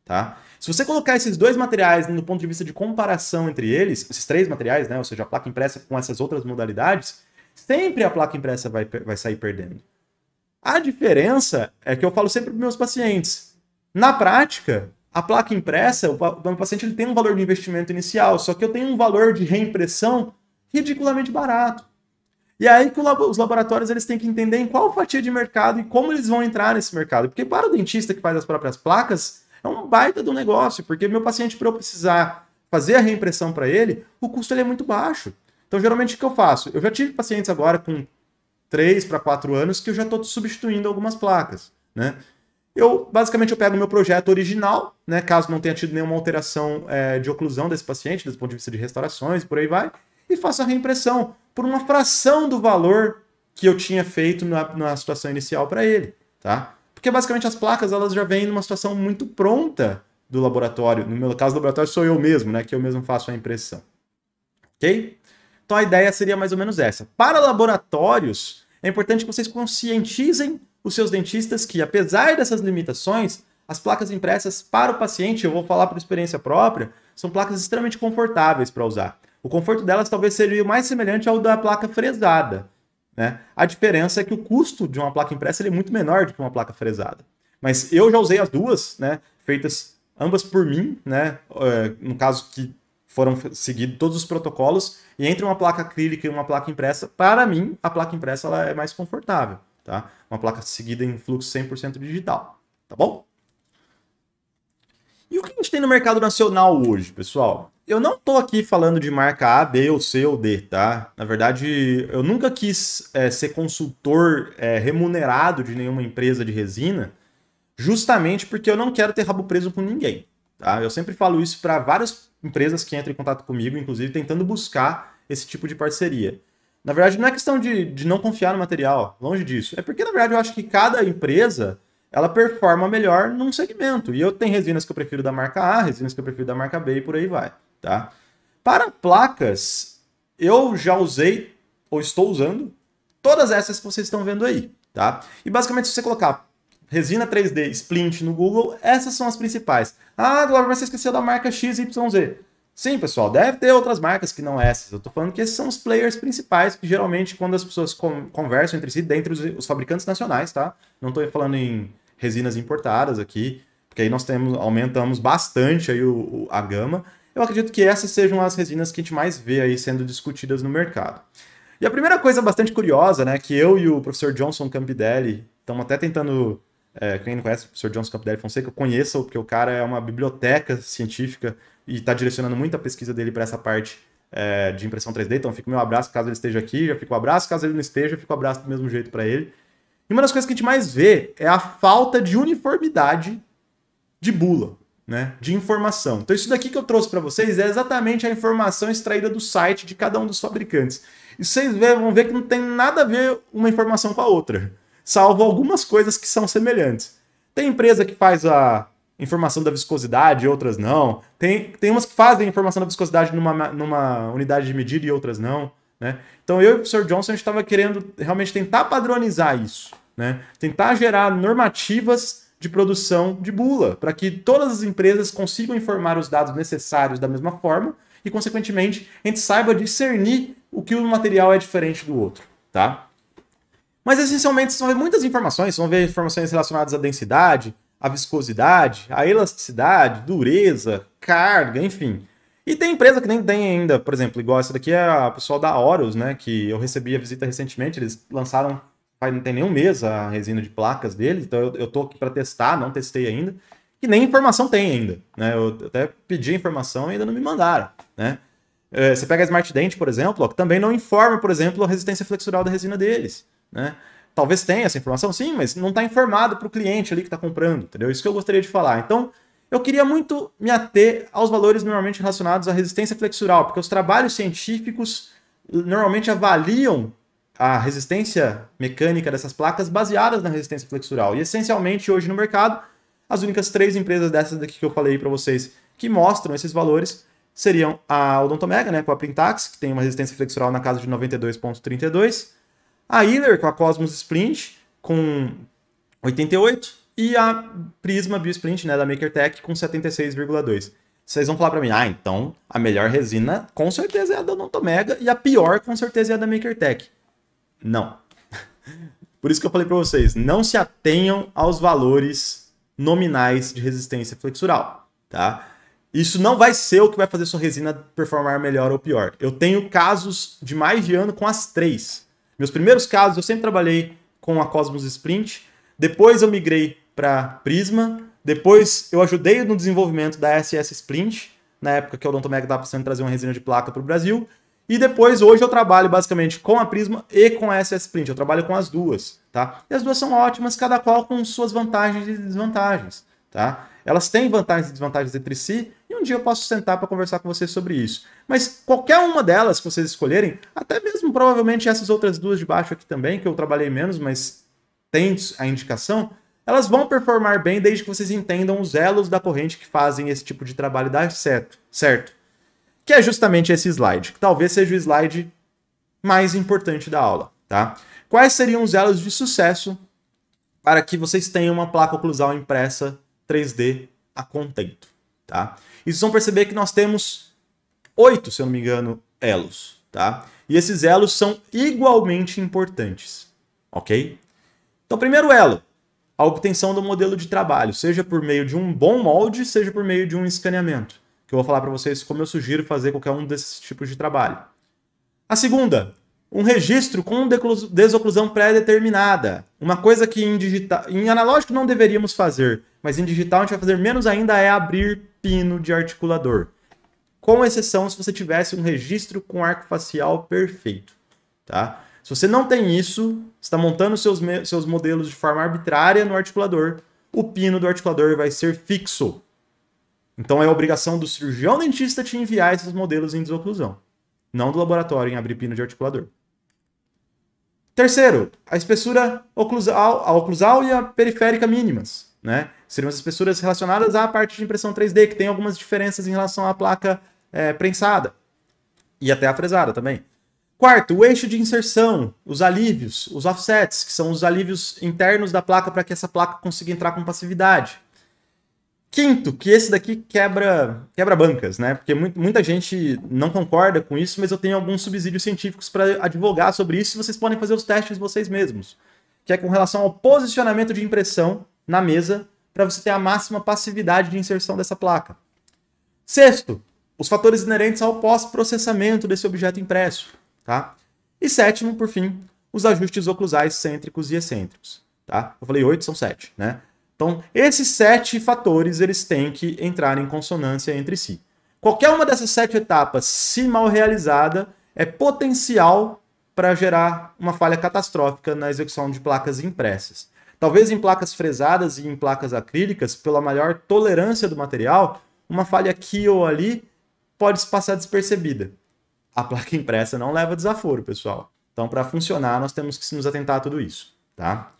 Tá? Se você colocar esses dois materiais no ponto de vista de comparação entre eles, esses três materiais, né, ou seja, a placa impressa com essas outras modalidades, sempre a placa impressa vai sair perdendo. A diferença é que eu falo sempre para os meus pacientes, na prática, a placa impressa, o meu paciente ele tem um valor de investimento inicial, só que eu tenho um valor de reimpressão ridiculamente barato. E é aí que os laboratórios eles têm que entender em qual fatia de mercado e como eles vão entrar nesse mercado. Porque para o dentista que faz as próprias placas, é um baita do negócio, porque meu paciente, para eu precisar fazer a reimpressão para ele, o custo ele é muito baixo. Então, geralmente, o que eu faço? Eu já tive pacientes agora com 3 para 4 anos que eu já estou substituindo algumas placas, né? Basicamente, eu pego o meu projeto original, né, caso não tenha tido nenhuma alteração de oclusão desse paciente, desse ponto de vista de restaurações, por aí vai, e faço a reimpressão por uma fração do valor que eu tinha feito na situação inicial para ele, tá? Porque, basicamente, as placas elas já vêm numa situação muito pronta do laboratório. No meu caso, do laboratório sou eu mesmo, né, que eu mesmo faço a impressão. Ok? Então, a ideia seria mais ou menos essa. Para laboratórios, é importante que vocês conscientizem os seus dentistas que, apesar dessas limitações, as placas impressas para o paciente, eu vou falar por experiência própria, são placas extremamente confortáveis para usar. O conforto delas talvez seja mais semelhante ao da placa fresada, né? A diferença é que o custo de uma placa impressa ele é muito menor do que uma placa fresada. Mas eu já usei as duas, né? Feitas ambas por mim, né? No caso que foram seguidos todos os protocolos, e entre uma placa acrílica e uma placa impressa, para mim, a placa impressa ela é mais confortável, tá? Uma placa seguida em fluxo 100% digital, tá bom? E o que a gente tem no mercado nacional hoje, pessoal? Eu não tô aqui falando de marca A, B ou C ou D, tá? Na verdade, eu nunca quis ser consultor remunerado de nenhuma empresa de resina, justamente porque eu não quero ter rabo preso com ninguém, tá? Eu sempre falo isso para várias empresas que entram em contato comigo, inclusive tentando buscar esse tipo de parceria. Na verdade, não é questão de não confiar no material, longe disso. É porque, na verdade, eu acho que cada empresa ela performa melhor num segmento. E eu tenho resinas que eu prefiro da marca A, resinas que eu prefiro da marca B e por aí vai, tá? Para placas, eu já usei, ou estou usando, todas essas que vocês estão vendo aí, tá? E basicamente, se você colocar resina 3D Splint no Google, essas são as principais. Ah, Glauber, mas você esqueceu da marca XYZ. Sim, pessoal, deve ter outras marcas que não essas. Eu tô falando que esses são os players principais, que geralmente quando as pessoas conversam entre si, dentre os fabricantes nacionais, tá? Não tô falando em resinas importadas aqui, porque aí nós aumentamos bastante aí a gama. Eu acredito que essas sejam as resinas que a gente mais vê aí sendo discutidas no mercado. E a primeira coisa bastante curiosa, né, que eu e o professor Johnson Campidelli estamos até tentando... quem não conhece o professor Johnson Campidelli Fonseca, conheça, porque o cara é uma biblioteca científica e está direcionando muita pesquisa dele para essa parte de impressão 3D. Então, fica o meu abraço caso ele esteja aqui, já fica o abraço, caso ele não esteja, fica o abraço do mesmo jeito para ele. E uma das coisas que a gente mais vê é a falta de uniformidade de bula, né, de informação. Então, isso daqui que eu trouxe para vocês é exatamente a informação extraída do site de cada um dos fabricantes. E vocês vão ver que não tem nada a ver uma informação com a outra, salvo algumas coisas que são semelhantes. Tem empresa que faz a informação da viscosidade, outras não. Tem umas que fazem a informação da viscosidade numa unidade de medida e outras não, né? Então eu e o professor Johnson a gente estava querendo realmente tentar padronizar isso, né? Tentar gerar normativas de produção de bula, para que todas as empresas consigam informar os dados necessários da mesma forma e, consequentemente, a gente saiba discernir o que um material é diferente do outro, tá? Mas, essencialmente, vocês vão ver muitas informações. Vocês vão ver informações relacionadas à densidade, à viscosidade, à elasticidade, dureza, carga, enfim. E tem empresa que nem tem ainda, por exemplo, igual essa daqui é a pessoal da Horus, né? Que eu recebi a visita recentemente. Eles lançaram, não tem nem um mês, a resina de placas deles. Então eu tô aqui para testar, não testei ainda. E nem informação tem ainda, né? Eu até pedi a informação e ainda não me mandaram, né? Você pega a Smart Dent, por exemplo, ó, que também não informa, por exemplo, a resistência flexural da resina deles, né? Talvez tenha essa informação, sim, mas não está informado para o cliente ali que está comprando, entendeu? Isso que eu gostaria de falar. Então, eu queria muito me ater aos valores normalmente relacionados à resistência flexural, porque os trabalhos científicos normalmente avaliam a resistência mecânica dessas placas baseadas na resistência flexural. E, essencialmente, hoje no mercado, as únicas 3 empresas dessas daqui que eu falei para vocês que mostram esses valores seriam a Odontomega, né, com a Printax, que tem uma resistência flexural na casa de 92,32, a Hiller com a Cosmos Splint com 88 e a Prisma Biosplint, né, da MakerTech com 76,2. Vocês vão falar para mim, então a melhor resina com certeza é a da Odontomega e a pior com certeza é a da MakerTech. Não. Por isso que eu falei para vocês, não se atenham aos valores nominais de resistência flexural, tá? Isso não vai ser o que vai fazer sua resina performar melhor ou pior. Eu tenho casos de mais de ano com as 3. Meus primeiros casos eu sempre trabalhei com a Cosmos Splint, depois eu migrei para Prisma, depois eu ajudei no desenvolvimento da SS Splint, na época que a Odontomega estava precisando trazer uma resina de placa para o Brasil, e depois hoje eu trabalho basicamente com a Prisma e com a SS Splint, eu trabalho com as duas, tá? E as duas são ótimas, cada qual com suas vantagens e desvantagens, tá? Elas têm vantagens e desvantagens entre si, e um dia eu posso sentar para conversar com vocês sobre isso. Mas qualquer uma delas que vocês escolherem, até mesmo provavelmente essas outras duas de baixo aqui também, que eu trabalhei menos, mas tem a indicação, elas vão performar bem desde que vocês entendam os elos da corrente que fazem esse tipo de trabalho dar certo? Que é justamente esse slide, que talvez seja o slide mais importante da aula, tá? Quais seriam os elos de sucesso para que vocês tenham uma placa oclusal impressa 3D a contento, tá? E vocês vão perceber que nós temos 8, se eu não me engano, elos, tá? E esses elos são igualmente importantes, ok? Então, primeiro elo, a obtenção do modelo de trabalho, seja por meio de um bom molde, seja por meio de um escaneamento, que eu vou falar para vocês como eu sugiro fazer qualquer um desses tipos de trabalho. A segunda, um registro com desoclusão pré-determinada. Uma coisa que em analógico não deveríamos fazer, mas em digital a gente vai fazer menos ainda, é abrir pino de articulador. Com exceção se você tivesse um registro com arco facial perfeito, tá? Se você não tem isso, você está montando seus modelos de forma arbitrária no articulador, o pino do articulador vai ser fixo. Então é obrigação do cirurgião dentista te enviar esses modelos em desoclusão, não do laboratório em abrir pino de articulador. Terceiro, a espessura oclusal e a periférica mínimas, né? Seriam as espessuras relacionadas à parte de impressão 3D, que tem algumas diferenças em relação à placa prensada e até a fresada também. Quarto, o eixo de inserção, os alívios, os offsets, que são os alívios internos da placa para que essa placa consiga entrar com passividade. Quinto, que esse daqui quebra bancas, né? Porque muita gente não concorda com isso, mas eu tenho alguns subsídios científicos para advogar sobre isso e vocês podem fazer os testes vocês mesmos. Que é com relação ao posicionamento de impressão na mesa para você ter a máxima passividade de inserção dessa placa. Sexto, os fatores inerentes ao pós-processamento desse objeto impresso, tá? E sétimo, por fim, os ajustes oclusais cêntricos e excêntricos, tá? Eu falei 8, são 7, né? Então, esses 7 fatores, eles têm que entrar em consonância entre si. Qualquer uma dessas 7 etapas, se mal realizada, é potencial para gerar uma falha catastrófica na execução de placas impressas. Talvez em placas fresadas e em placas acrílicas, pela maior tolerância do material, uma falha aqui ou ali pode se passar despercebida. A placa impressa não leva desaforo, pessoal. Então, para funcionar, nós temos que nos atentar a tudo isso, tá?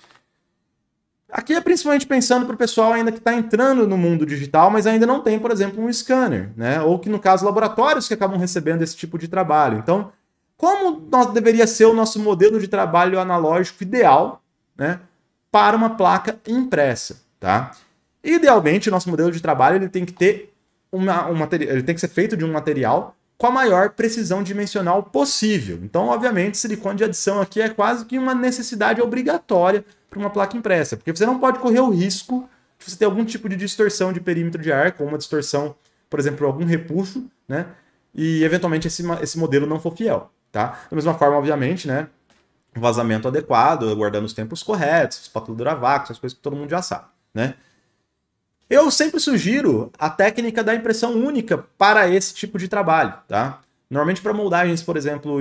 Aqui é principalmente pensando para o pessoal ainda que está entrando no mundo digital, mas ainda não tem, por exemplo, um scanner, né? Ou que, no caso, laboratórios que acabam recebendo esse tipo de trabalho. Então, como deveria ser o nosso modelo de trabalho analógico ideal, né, para uma placa impressa, tá? Idealmente, o nosso modelo de trabalho ele tem que ter ele tem que ser feito de um material com a maior precisão dimensional possível. Então, obviamente, silicone de adição aqui é quase que uma necessidade obrigatória para uma placa impressa, porque você não pode correr o risco de você ter algum tipo de distorção de perímetro de arco, ou uma distorção, por exemplo, algum repuxo, né? E eventualmente esse modelo não for fiel, tá? Da mesma forma, obviamente, né? Vazamento adequado, guardando os tempos corretos, espátula a vácuo, essas coisas que todo mundo já sabe, né? Eu sempre sugiro a técnica da impressão única para esse tipo de trabalho, tá? Normalmente para moldagens, por exemplo,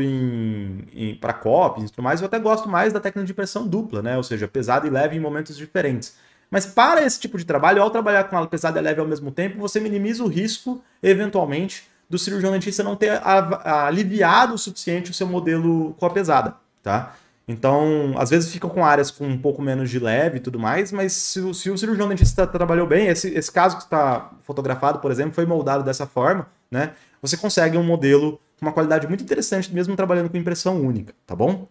para copies e tudo mais, eu até gosto mais da técnica de impressão dupla, né? Ou seja, pesada e leve em momentos diferentes. Mas para esse tipo de trabalho, ao trabalhar com ela pesada e leve ao mesmo tempo, você minimiza o risco, eventualmente, do cirurgião dentista não ter aliviado o suficiente o seu modelo com a pesada, tá? Então, às vezes ficam com áreas com um pouco menos de leve e tudo mais, mas se o cirurgião dentista trabalhou bem, esse caso que está fotografado, por exemplo, foi moldado dessa forma, né? Você consegue um modelo com uma qualidade muito interessante, mesmo trabalhando com impressão única, tá bom?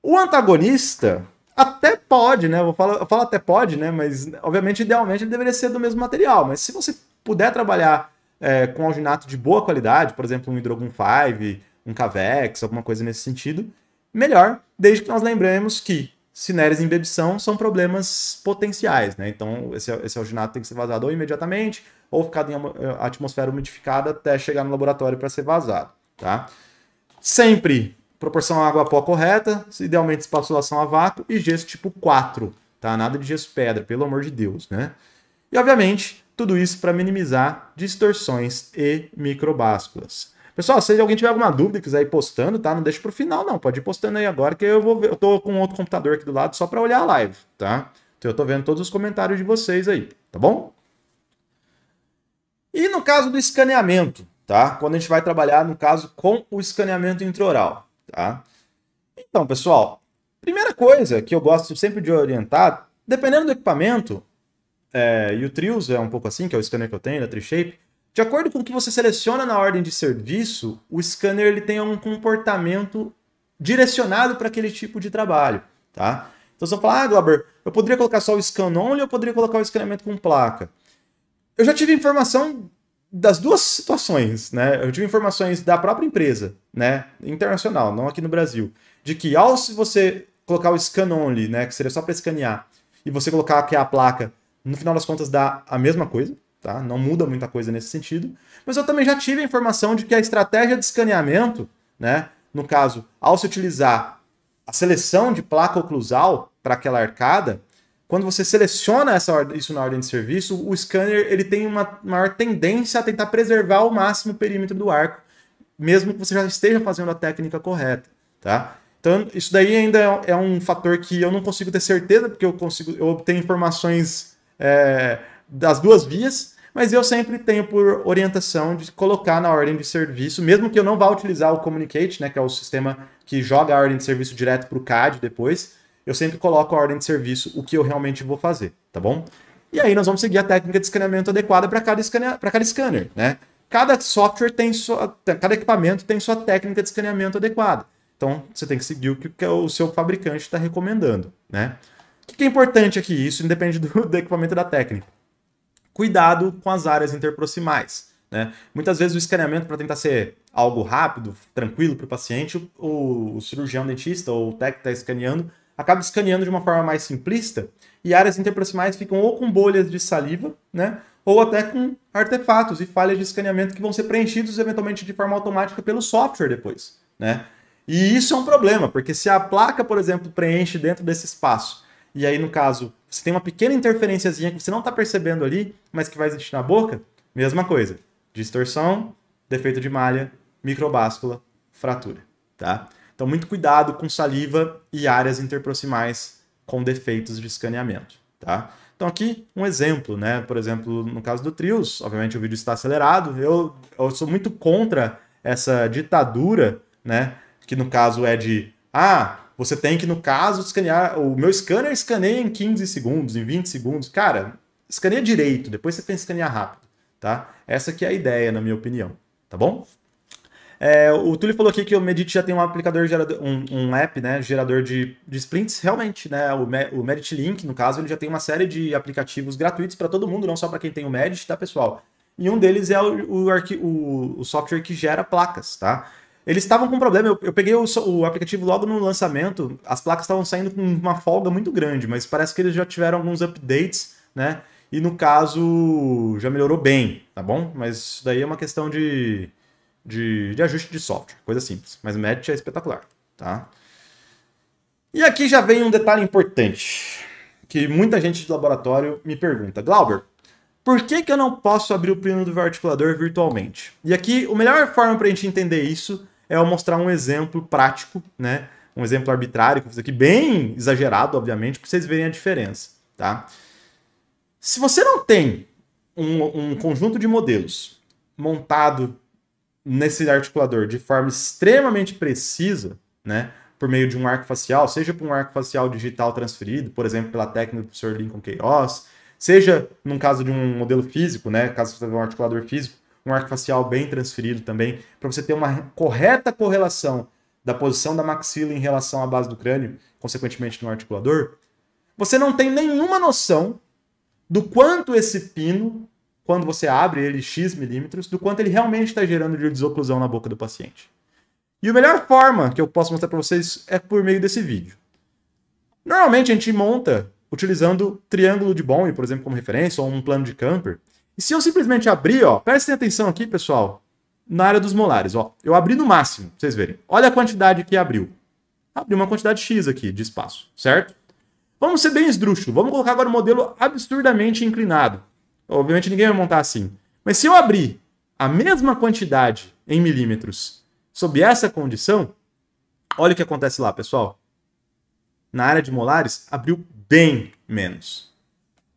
O antagonista até pode, né? Eu falo até pode, né? Mas, obviamente, idealmente ele deveria ser do mesmo material. Mas se você puder trabalhar com alginato de boa qualidade, por exemplo, um Hydrogun 5, um Cavex, alguma coisa nesse sentido, melhor, desde que nós lembremos que cineres em embebição são problemas potenciais, né? Então, esse alginato tem que ser vazado ou imediatamente, ou ficado em atmosfera umidificada até chegar no laboratório para ser vazado, tá? Sempre proporção água-pó correta, idealmente espatulação a vácuo e gesso tipo 4, tá? Nada de gesso pedra, pelo amor de Deus, né? E, obviamente, tudo isso para minimizar distorções e microbásculas. Pessoal, se alguém tiver alguma dúvida e quiser ir postando, tá? Não deixa pro final, não. Pode ir postando aí agora, que eu vou ver. Eu tô com outro computador aqui do lado só para olhar a live, tá? Então eu tô vendo todos os comentários de vocês aí, tá bom? E no caso do escaneamento, tá? Quando a gente vai trabalhar, no caso, com o escaneamento intraoral, tá? Então, pessoal, primeira coisa que eu gosto sempre de orientar, dependendo do equipamento, e o Trios é um pouco assim, que é o scanner que eu tenho, da Tri-Shape, de acordo com o que você seleciona na ordem de serviço, o scanner ele tem um comportamento direcionado para aquele tipo de trabalho, tá? Então se eu falar, Glauber, eu poderia colocar só o scan only ou eu poderia colocar o escaneamento com placa? Eu já tive informação das duas situações, né? Eu tive informações da própria empresa, né? Internacional, não aqui no Brasil, de que se você colocar o scan only, né? Que seria só para escanear, e você colocar aqui a placa, no final das contas dá a mesma coisa, tá? Não muda muita coisa nesse sentido. Mas eu também já tive a informação de que a estratégia de escaneamento, né? No caso, ao se utilizar a seleção de placa oclusal para aquela arcada, quando você seleciona isso na ordem de serviço, o scanner ele tem uma maior tendência a tentar preservar ao máximo o perímetro do arco, mesmo que você já esteja fazendo a técnica correta, tá? Então, isso daí ainda é um fator que eu não consigo ter certeza, porque eu obtenho informações das duas vias, mas eu sempre tenho por orientação de colocar na ordem de serviço, mesmo que eu não vá utilizar o Communicate, né, que é o sistema que joga a ordem de serviço direto para o CAD depois, eu sempre coloco a ordem de serviço, o que eu realmente vou fazer, tá bom? E aí nós vamos seguir a técnica de escaneamento adequada para cada scanner, né? Cada software cada equipamento tem sua técnica de escaneamento adequada. Então você tem que seguir o que o seu fabricante está recomendando, né? O que é importante aqui? Isso independe do equipamento e da técnica. Cuidado com as áreas interproximais, né? Muitas vezes o escaneamento, para tentar ser algo rápido, tranquilo para o paciente, o cirurgião dentista ou o técnico que está escaneando acaba escaneando de uma forma mais simplista e áreas interproximais ficam ou com bolhas de saliva, né? Ou até com artefatos e falhas de escaneamento que vão ser preenchidos eventualmente de forma automática pelo software depois, né? E isso é um problema, porque se a placa, por exemplo, preenche dentro desse espaço, e aí, no caso, você tem uma pequena interferenciazinha que você não está percebendo ali, mas que vai existir na boca, mesma coisa. Distorção, defeito de malha, microbáscula, fratura, tá? Então, muito cuidado com saliva e áreas interproximais com defeitos de escaneamento, tá? Então, aqui um exemplo, né? Por exemplo, no caso do Trios, obviamente o vídeo está acelerado. Eu sou muito contra essa ditadura, né? Que no caso é de, você tem que, no caso, escanear. O meu scanner escaneia em 15 segundos, em 20 segundos. Cara, escaneia direito, depois você pensa em escanear rápido, tá? Essa que é a ideia, na minha opinião, tá bom? O Túlio falou aqui que o Medit já tem um aplicador, um app, né, gerador de splints. Realmente, né, o Medit Link, no caso, ele já tem uma série de aplicativos gratuitos para todo mundo, não só para quem tem o Medit, tá, pessoal? E um deles é o software que gera placas, tá? Eles estavam com problema, eu peguei o aplicativo logo no lançamento, as placas estavam saindo com uma folga muito grande, mas parece que eles já tiveram alguns updates, né? E no caso, já melhorou bem, tá bom? Mas isso daí é uma questão de ajuste de software, coisa simples. Mas o Medit é espetacular, tá? E aqui já vem um detalhe importante, que muita gente de laboratório me pergunta. Glauber, por que eu não posso abrir o pino do articulador virtualmente? E aqui, a melhor forma para a gente entender isso é eu mostrar um exemplo prático, né? Um exemplo arbitrário, que eu fiz aqui, bem exagerado, obviamente, para vocês verem a diferença, tá? Se você não tem um conjunto de modelos montado nesse articulador de forma extremamente precisa, né, por meio de um arco facial, seja por um arco facial digital transferido, por exemplo, pela técnica do professor Lincoln Queiroz, seja num caso de um modelo físico, né, caso você tenha um articulador físico, um arco facial bem transferido também, para você ter uma correta correlação da posição da maxila em relação à base do crânio, consequentemente no articulador, você não tem nenhuma noção do quanto esse pino, quando você abre ele X milímetros, do quanto ele realmente está gerando de desoclusão na boca do paciente. E a melhor forma que eu posso mostrar para vocês é por meio desse vídeo. Normalmente a gente monta utilizando triângulo de Bohm, por exemplo, como referência, ou um plano de Camper. E se eu simplesmente abrir, ó, prestem atenção aqui, pessoal, na área dos molares, ó, eu abri no máximo, pra vocês verem. Olha a quantidade que abriu. Abriu uma quantidade X aqui de espaço, certo? Vamos ser bem esdrúxulo, vamos colocar agora um modelo absurdamente inclinado. Obviamente ninguém vai montar assim. Mas se eu abrir a mesma quantidade em milímetros sob essa condição, olha o que acontece lá, pessoal. Na área de molares, abriu bem menos.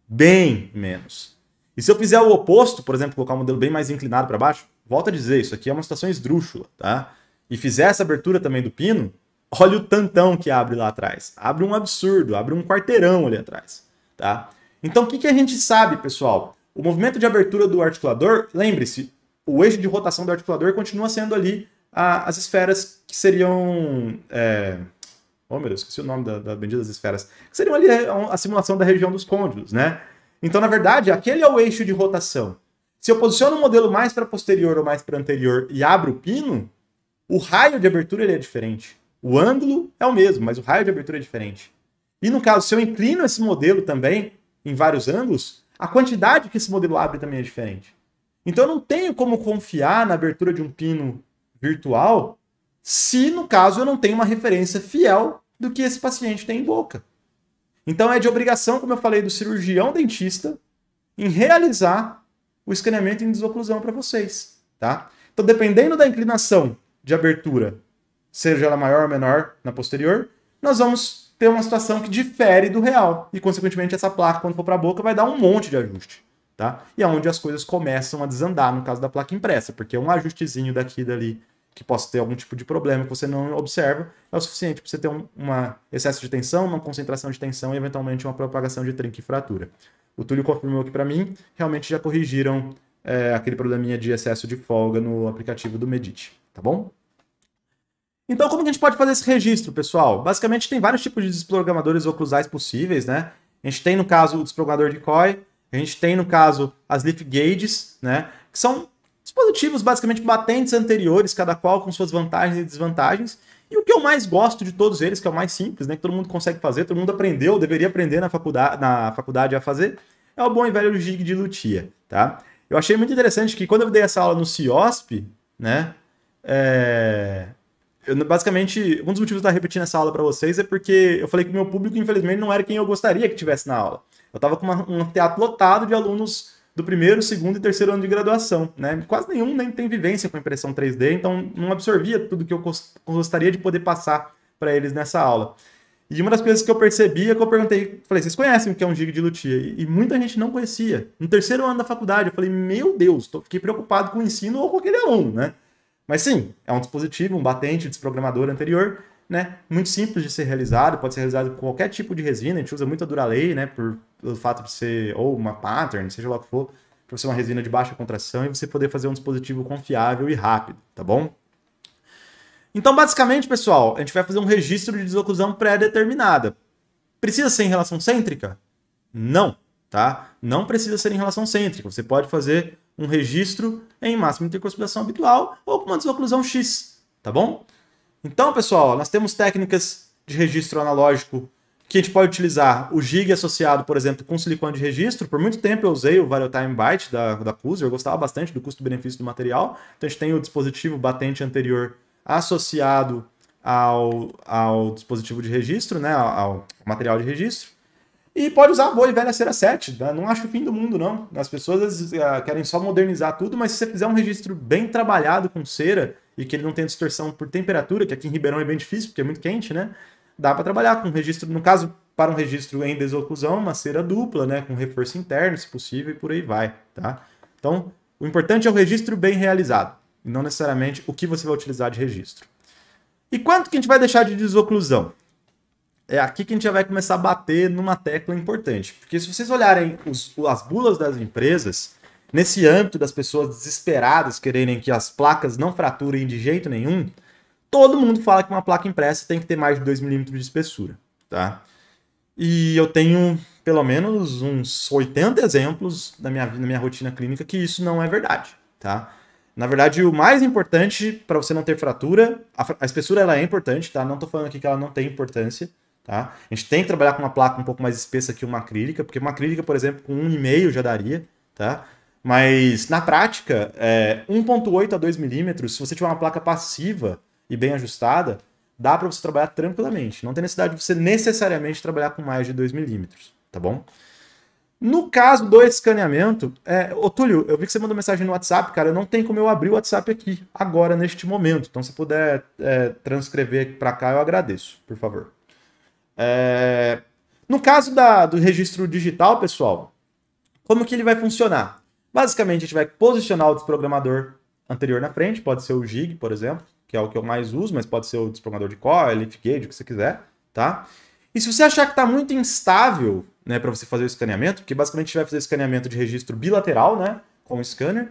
Bem menos. E se eu fizer o oposto, por exemplo, colocar um modelo bem mais inclinado para baixo, volto a dizer, isso aqui é uma situação esdrúxula, tá? E fizer essa abertura também do pino, olha o tantão que abre lá atrás. Abre um absurdo, abre um quarteirão ali atrás, tá? Então, o que a gente sabe, pessoal? O movimento de abertura do articulador, lembre-se, o eixo de rotação do articulador continua sendo ali as esferas que seriam Oh, meu Deus, esqueci o nome da bendita das esferas. Que seriam ali a simulação da região dos côndilos, né? Então, na verdade, aquele é o eixo de rotação. Se eu posiciono o modelo mais para posterior ou mais para anterior e abro o pino, o raio de abertura ele é diferente. O ângulo é o mesmo, mas o raio de abertura é diferente. E no caso, se eu inclino esse modelo também em vários ângulos, a quantidade que esse modelo abre também é diferente. Então eu não tenho como confiar na abertura de um pino virtual se, no caso, eu não tenho uma referência fiel do que esse paciente tem em boca. Então é de obrigação, como eu falei, do cirurgião dentista em realizar o escaneamento em desoclusão para vocês, tá? Então, dependendo da inclinação de abertura, seja ela maior ou menor na posterior, nós vamos ter uma situação que difere do real. E, consequentemente, essa placa, quando for para a boca, vai dar um monte de ajuste, tá? E é onde as coisas começam a desandar, no caso da placa impressa, porque um ajustezinho daqui e dali que possa ter algum tipo de problema que você não observa, é o suficiente para você ter um excesso de tensão, uma concentração de tensão e, eventualmente, uma propagação de trinca e fratura. O Túlio confirmou aqui para mim, realmente já corrigiram aquele probleminha de excesso de folga no aplicativo do Medit, tá bom? Então, como que a gente pode fazer esse registro, pessoal? Basicamente, tem vários tipos de desprogramadores oclusais possíveis, né? A gente tem, no caso, o desprogramador de COI, a gente tem, no caso, as leaf gauges, né? Que são dispositivos, basicamente, batentes anteriores, cada qual com suas vantagens e desvantagens. E o que eu mais gosto de todos eles, que é o mais simples, né? Que todo mundo consegue fazer, todo mundo aprendeu, deveria aprender na faculdade a fazer, é o bom e velho jig de luthier, tá? Eu achei muito interessante que quando eu dei essa aula no CIOSP, né? Basicamente, um dos motivos de estar repetindo essa aula para vocês é porque eu falei que o meu público, infelizmente, não era quem eu gostaria que tivesse na aula. Eu estava com um teatro lotado de alunos do primeiro, segundo e terceiro ano de graduação, né? Quase nenhum nem tem vivência com impressão 3D, então não absorvia tudo que eu gostaria de poder passar para eles nessa aula. E uma das coisas que eu percebi é que eu perguntei, falei, vocês conhecem o que é um jig de luthier? E muita gente não conhecia. No terceiro ano da faculdade, eu falei, meu Deus, fiquei preocupado com o ensino ou com aquele aluno, né? Mas sim, é um dispositivo, um batente, desprogramador anterior, né? Muito simples de ser realizado, pode ser realizado com qualquer tipo de resina, a gente usa muito a Duralay, né? Pelo fato de ser, ou uma pattern, seja lá o que for, para ser uma resina de baixa contração e você poder fazer um dispositivo confiável e rápido, tá bom? Então, basicamente, pessoal, a gente vai fazer um registro de desoclusão pré-determinada. Precisa ser em relação cêntrica? Não, tá? Não precisa ser em relação cêntrica. Você pode fazer um registro em máxima intercuspidação habitual ou com uma desoclusão X, tá bom? Então, pessoal, nós temos técnicas de registro analógico que a gente pode utilizar o jig associado, por exemplo, com silicone de registro. Por muito tempo eu usei o VarioTime Byte da Cuser, eu gostava bastante do custo-benefício do material. Então a gente tem o dispositivo batente anterior associado ao dispositivo de registro, né, ao material de registro. E pode usar a boa e velha cera 7, né? Não acho o fim do mundo, não. As pessoas às vezes, querem só modernizar tudo, mas se você fizer um registro bem trabalhado com cera e que ele não tenha distorção por temperatura, que aqui em Ribeirão é bem difícil, porque é muito quente, né? Dá para trabalhar com registro, no caso, para um registro em desoclusão, uma cera dupla, né? Com reforço interno, se possível, e por aí vai, tá? Então, o importante é o registro bem realizado, e não necessariamente o que você vai utilizar de registro. E quanto que a gente vai deixar de desoclusão? É aqui que a gente já vai começar a bater numa tecla importante. Porque se vocês olharem as bulas das empresas, nesse âmbito das pessoas desesperadas quererem que as placas não fraturem de jeito nenhum, todo mundo fala que uma placa impressa tem que ter mais de 2 milímetros de espessura, tá? E eu tenho pelo menos uns 80 exemplos na minha rotina clínica que isso não é verdade, tá? Na verdade, o mais importante para você não ter fratura, a espessura ela é importante, tá? Não estou falando aqui que ela não tem importância, tá? A gente tem que trabalhar com uma placa um pouco mais espessa que uma acrílica, porque uma acrílica, por exemplo, com 1,5 já daria, tá? Mas na prática, 1,8 a 2 milímetros, se você tiver uma placa passiva e bem ajustada, dá para você trabalhar tranquilamente. Não tem necessidade de você necessariamente trabalhar com mais de 2 milímetros, tá bom? No caso do escaneamento, ô Túlio, eu vi que você mandou mensagem no WhatsApp, cara, não tem como eu abrir o WhatsApp aqui, agora, neste momento. Então, se puder transcrever para cá, eu agradeço, por favor. No caso do registro digital, pessoal, como que ele vai funcionar? Basicamente, a gente vai posicionar o desprogramador anterior na frente, pode ser o jig, por exemplo, que é o que eu mais uso, mas pode ser o desprogramador de core, leaf gauge, o que você quiser, tá? E se você achar que está muito instável, né, para você fazer o escaneamento, porque basicamente a gente vai fazer escaneamento de registro bilateral, né, com o scanner,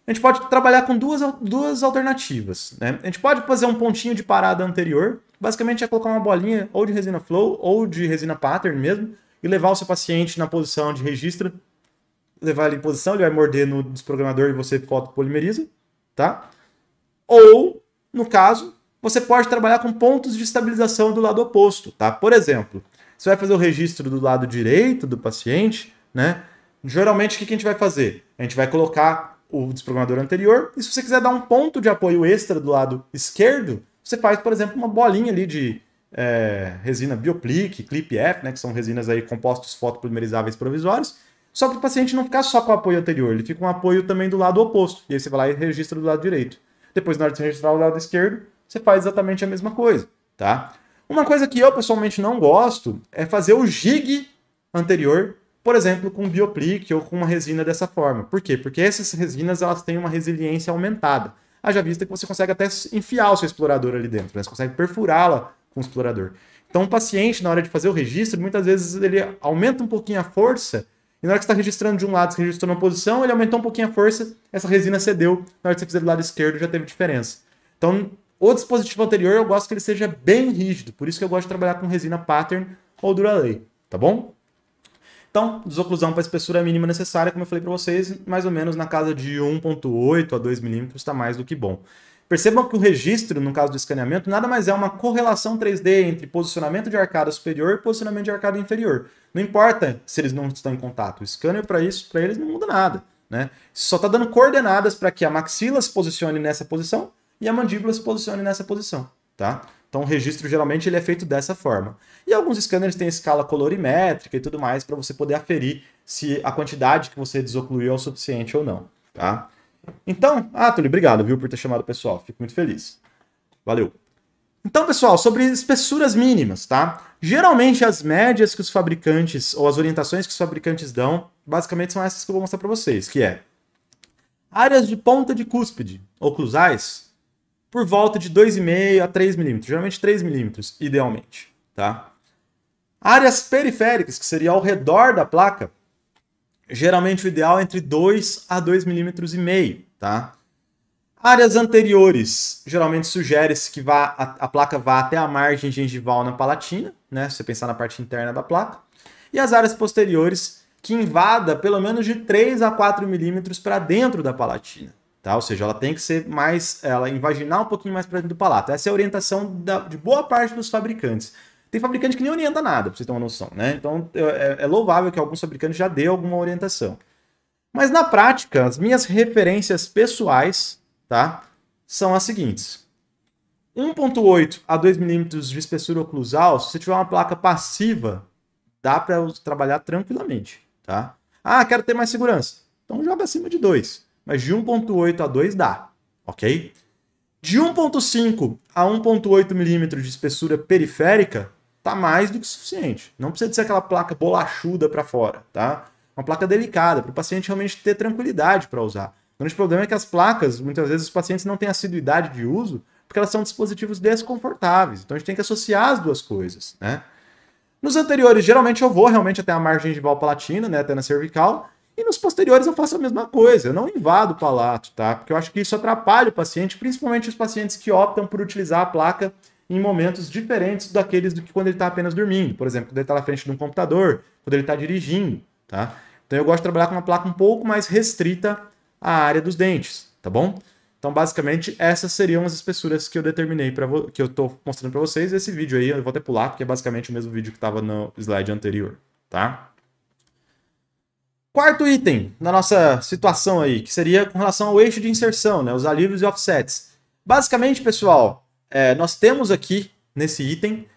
a gente pode trabalhar com duas alternativas, né? A gente pode fazer um pontinho de parada anterior, basicamente é colocar uma bolinha ou de resina flow ou de resina pattern mesmo e levar o seu paciente na posição de registro, levar ele em posição, ele vai morder no desprogramador e você fotopolimeriza, tá? Ou, no caso, você pode trabalhar com pontos de estabilização do lado oposto, tá? Por exemplo, você vai fazer o registro do lado direito do paciente, né? Geralmente, o que a gente vai fazer? A gente vai colocar o desprogramador anterior e se você quiser dar um ponto de apoio extra do lado esquerdo, você faz, por exemplo, uma bolinha ali de resina Bioplique, Clip F, né? Que são resinas aí compostos fotopolimerizáveis provisórios, só para o paciente não ficar só com o apoio anterior, ele fica com um apoio também do lado oposto. E aí você vai lá e registra do lado direito. Depois, na hora de registrar o lado esquerdo, você faz exatamente a mesma coisa, tá? Uma coisa que eu pessoalmente não gosto é fazer o jig anterior, por exemplo, com Bioplique ou com uma resina dessa forma. Por quê? Porque essas resinas elas têm uma resiliência aumentada. Haja vista que você consegue até enfiar o seu explorador ali dentro, né? Você consegue perfurá-la com o explorador. Então, o paciente, na hora de fazer o registro, muitas vezes ele aumenta um pouquinho a força e na hora que você está registrando de um lado, você registrou na posição, ele aumentou um pouquinho a força, essa resina cedeu, na hora que você fizer do lado esquerdo já teve diferença. Então, o dispositivo anterior eu gosto que ele seja bem rígido, por isso que eu gosto de trabalhar com resina pattern ou Duralay, tá bom? Então, desoclusão para a espessura mínima necessária, como eu falei para vocês, mais ou menos na casa de 1,8 a 2 milímetros está mais do que bom. Percebam que o registro, no caso do escaneamento, nada mais é uma correlação 3D entre posicionamento de arcada superior e posicionamento de arcada inferior. Não importa se eles não estão em contato. O scanner, para isso, para eles não muda nada, né? Só está dando coordenadas para que a maxila se posicione nessa posição e a mandíbula se posicione nessa posição, tá? Então o registro geralmente ele é feito dessa forma. E alguns scanners têm escala colorimétrica e tudo mais para você poder aferir se a quantidade que você desocluiu é o suficiente ou não, tá? Então, Túlio, obrigado, viu, por ter chamado o pessoal. Fico muito feliz. Valeu. Então, pessoal, sobre espessuras mínimas, tá? Geralmente as médias que os fabricantes, ou as orientações que os fabricantes dão, basicamente são essas que eu vou mostrar para vocês, que é áreas de ponta de cúspide, oclusais, por volta de 2,5 a 3 milímetros, geralmente 3 milímetros, idealmente, tá? Áreas periféricas, que seria ao redor da placa, geralmente o ideal é entre 2 a 2,5 milímetros, tá? Áreas anteriores, geralmente sugere-se que a placa vá até a margem gengival na palatina, né? Se você pensar na parte interna da placa. E as áreas posteriores, que invada pelo menos de 3 a 4 milímetros para dentro da palatina, tá? Ou seja, ela tem que ser mais, ela invaginar um pouquinho mais para dentro do palato. Essa é a orientação de boa parte dos fabricantes. Tem fabricante que nem orienta nada, para você ter uma noção, né? Então é louvável que alguns fabricantes já dêem alguma orientação. Mas na prática, as minhas referências pessoais, tá, são as seguintes. 1,8 a 2 milímetros de espessura oclusal, se você tiver uma placa passiva, dá para trabalhar tranquilamente, tá? Quero ter mais segurança. Então joga acima de 2. Mas de 1,8 a 2 dá, ok? De 1,5 a 1,8 milímetros de espessura periférica, tá mais do que suficiente. Não precisa de ser aquela placa bolachuda para fora, tá? Uma placa delicada, para o paciente realmente ter tranquilidade para usar. O grande problema é que as placas, muitas vezes os pacientes não têm assiduidade de uso, porque elas são dispositivos desconfortáveis. Então a gente tem que associar as duas coisas, né? Nos anteriores, geralmente eu vou realmente até a margem gengival palatina, né, até na cervical, e nos posteriores eu faço a mesma coisa, eu não invado o palato, tá? Porque eu acho que isso atrapalha o paciente, principalmente os pacientes que optam por utilizar a placa em momentos diferentes daqueles do que quando ele está apenas dormindo. Por exemplo, quando ele está na frente de um computador, quando ele está dirigindo, tá? Então eu gosto de trabalhar com uma placa um pouco mais restrita à área dos dentes, tá bom? Então, basicamente, essas seriam as espessuras que eu determinei, que eu estou mostrando para vocês. Esse vídeo aí eu vou até pular, porque é basicamente o mesmo vídeo que estava no slide anterior, tá? Quarto item na nossa situação aí, que seria com relação ao eixo de inserção, né? Os alívios e offsets. Basicamente, pessoal, nós temos aqui, nesse item,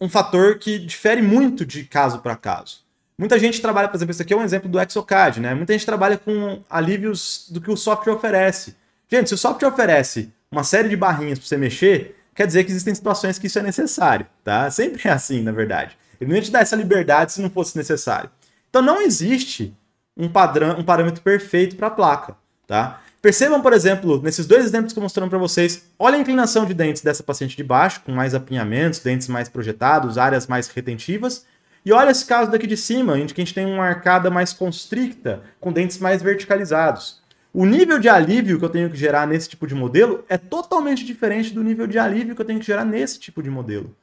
um fator que difere muito de caso para caso. Muita gente trabalha, por exemplo, esse aqui é um exemplo do Exocad, né? Muita gente trabalha com alívios do que o software oferece. Gente, se o software oferece uma série de barrinhas para você mexer, quer dizer que existem situações que isso é necessário, tá? Sempre é assim, na verdade. Ele não ia te dar essa liberdade se não fosse necessário. Então não existe um parâmetro perfeito para a placa, tá? Percebam, por exemplo, nesses dois exemplos que eu mostrando para vocês, olha a inclinação de dentes dessa paciente de baixo, com mais apinhamentos, dentes mais projetados, áreas mais retentivas, e olha esse caso daqui de cima, onde a gente tem uma arcada mais constricta, com dentes mais verticalizados. O nível de alívio que eu tenho que gerar nesse tipo de modelo é totalmente diferente do nível de alívio que eu tenho que gerar nesse tipo de modelo.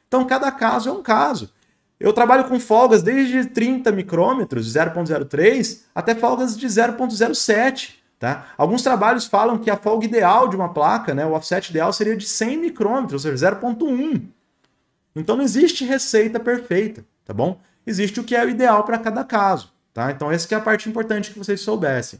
Então, cada caso é um caso. Eu trabalho com folgas desde 30 micrômetros, 0.03, até folgas de 0.07. Tá? Alguns trabalhos falam que a folga ideal de uma placa, né, o offset ideal seria de 100 micrômetros, ou seja, 0.1. Então não existe receita perfeita, tá bom? Existe o que é o ideal para cada caso. Tá? Então essa que é a parte importante que vocês soubessem.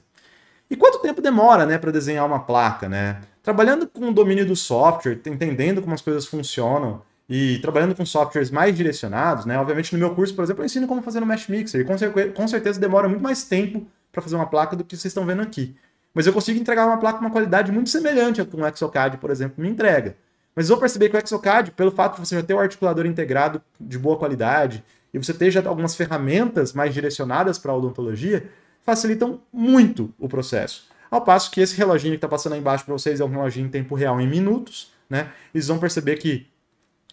E quanto tempo demora, né, para desenhar uma placa, né? Trabalhando com o domínio do software, entendendo como as coisas funcionam e trabalhando com softwares mais direcionados, né? Obviamente no meu curso, por exemplo, eu ensino como fazer no Mesh Mixer e com certeza demora muito mais tempo para fazer uma placa do que vocês estão vendo aqui. Mas eu consigo entregar uma placa com uma qualidade muito semelhante ao que um Exocad, por exemplo, me entrega. Mas vou perceber que o Exocad, pelo fato de você já ter o articulador integrado de boa qualidade e você ter já algumas ferramentas mais direcionadas para a odontologia, facilitam muito o processo. Ao passo que esse reloginho que está passando aí embaixo para vocês é um reloginho em tempo real em minutos, né? Eles vão perceber que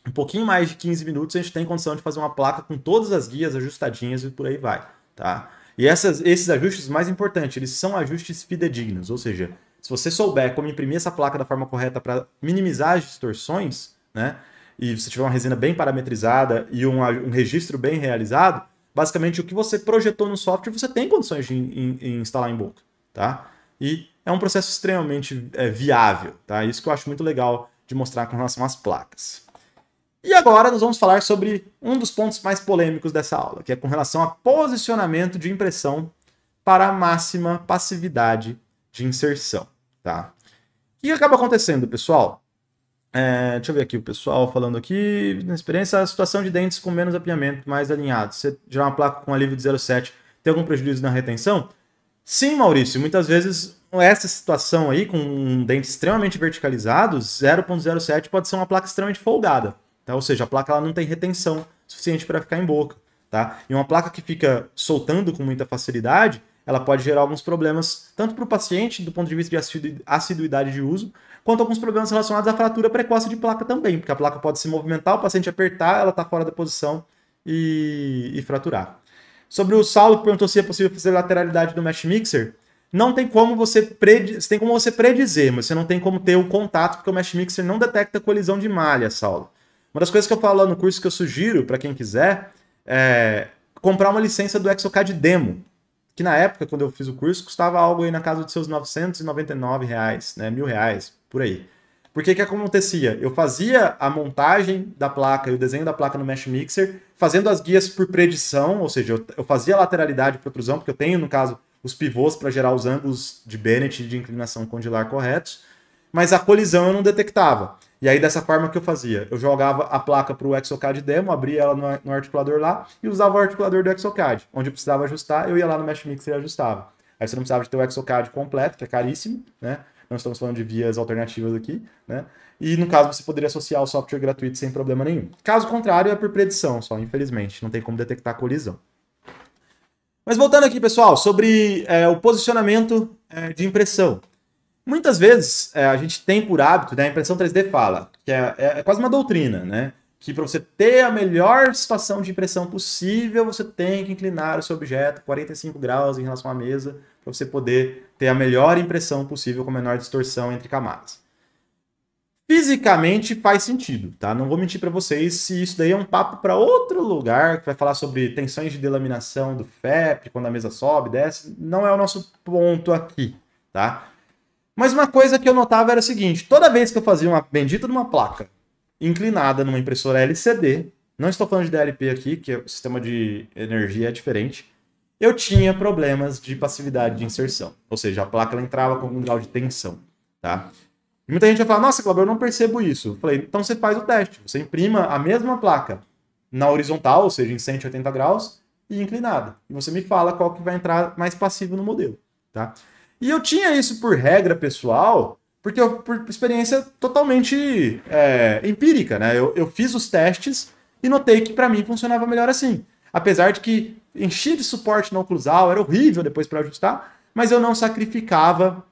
um pouquinho mais de 15 minutos a gente tem condição de fazer uma placa com todas as guias ajustadinhas e por aí vai, tá? E esses ajustes, mais importante, eles são ajustes fidedignos, ou seja, se você souber como imprimir essa placa da forma correta para minimizar as distorções, né? E você tiver uma resina bem parametrizada e um registro bem realizado, basicamente o que você projetou no software você tem condições de instalar em boca, tá? E é um processo extremamente viável, tá? Isso que eu acho muito legal de mostrar com relação às placas. E agora nós vamos falar sobre um dos pontos mais polêmicos dessa aula, que é com relação a posicionamento de impressão para a máxima passividade de inserção, tá? O que acaba acontecendo, pessoal? Deixa eu ver aqui o pessoal falando aqui. Na experiência, a situação de dentes com menos apinhamento, mais alinhados. Você gerar uma placa com alívio de 0,7 tem algum prejuízo na retenção? Sim, Maurício. Muitas vezes essa situação aí, com um dente extremamente verticalizado, 0,07 pode ser uma placa extremamente folgada. Tá? Ou seja, a placa ela não tem retenção suficiente para ficar em boca. Tá? E uma placa que fica soltando com muita facilidade, ela pode gerar alguns problemas, tanto para o paciente, do ponto de vista de assiduidade de uso, quanto alguns problemas relacionados à fratura precoce de placa também, porque a placa pode se movimentar, o paciente apertar, ela está fora da posição e fraturar. Sobre o Saulo, que perguntou se é possível fazer lateralidade do Mesh Mixer, não tem como você tem como você predizer, mas você não tem como ter o contato, porque o Mesh Mixer não detecta colisão de malha, Saulo. Uma das coisas que eu falo lá no curso que eu sugiro para quem quiser é comprar uma licença do Exocad Demo, que na época, quando eu fiz o curso, custava algo aí na casa dos seus R$999, né, R$1.000, por aí. Por que que acontecia? Eu fazia a montagem da placa e o desenho da placa no Mesh Mixer, fazendo as guias por predição, ou seja, eu fazia a lateralidade e protrusão, porque eu tenho, no caso, os pivôs para gerar os ângulos de Bennett e de inclinação condilar corretos, mas a colisão eu não detectava. E aí, dessa forma que eu fazia, eu jogava a placa para o Exocad Demo, abria ela no articulador lá e usava o articulador do Exocad. Onde eu precisava ajustar, eu ia lá no Mesh Mixer e ajustava. Aí você não precisava de ter o Exocad completo, que é caríssimo, né? Não estamos falando de vias alternativas aqui, né? E no caso você poderia associar o software gratuito sem problema nenhum. Caso contrário, é por predição só, infelizmente. Não tem como detectar colisão. Mas voltando aqui, pessoal, sobre o posicionamento de impressão. Muitas vezes a gente tem por hábito, né, a impressão 3D fala, que é quase uma doutrina, né? Que para você ter a melhor situação de impressão possível, você tem que inclinar o seu objeto 45 graus em relação à mesa, para você poder ter a melhor impressão possível com a menor distorção entre camadas. Fisicamente faz sentido, tá? Não vou mentir para vocês se isso daí é um papo para outro lugar, que vai falar sobre tensões de delaminação do FEP, quando a mesa sobe, desce. Não é o nosso ponto aqui, tá? Mas uma coisa que eu notava era o seguinte, toda vez que eu fazia uma bendita de uma placa inclinada numa impressora LCD, não estou falando de DLP aqui, que o sistema de energia é diferente, eu tinha problemas de passividade de inserção. Ou seja, a placa ela entrava com algum grau de tensão, tá? E muita gente vai falar, nossa, Glauber, eu não percebo isso. Eu falei, então você faz o teste. Você imprima a mesma placa na horizontal, ou seja, em 180 graus, e inclinada. E você me fala qual que vai entrar mais passivo no modelo, tá? E eu tinha isso por regra pessoal, porque por experiência totalmente empírica, né? Eu fiz os testes e notei que para mim funcionava melhor assim. Apesar de que enchia de suporte na oclusal, era horrível depois para ajustar, mas eu não sacrificava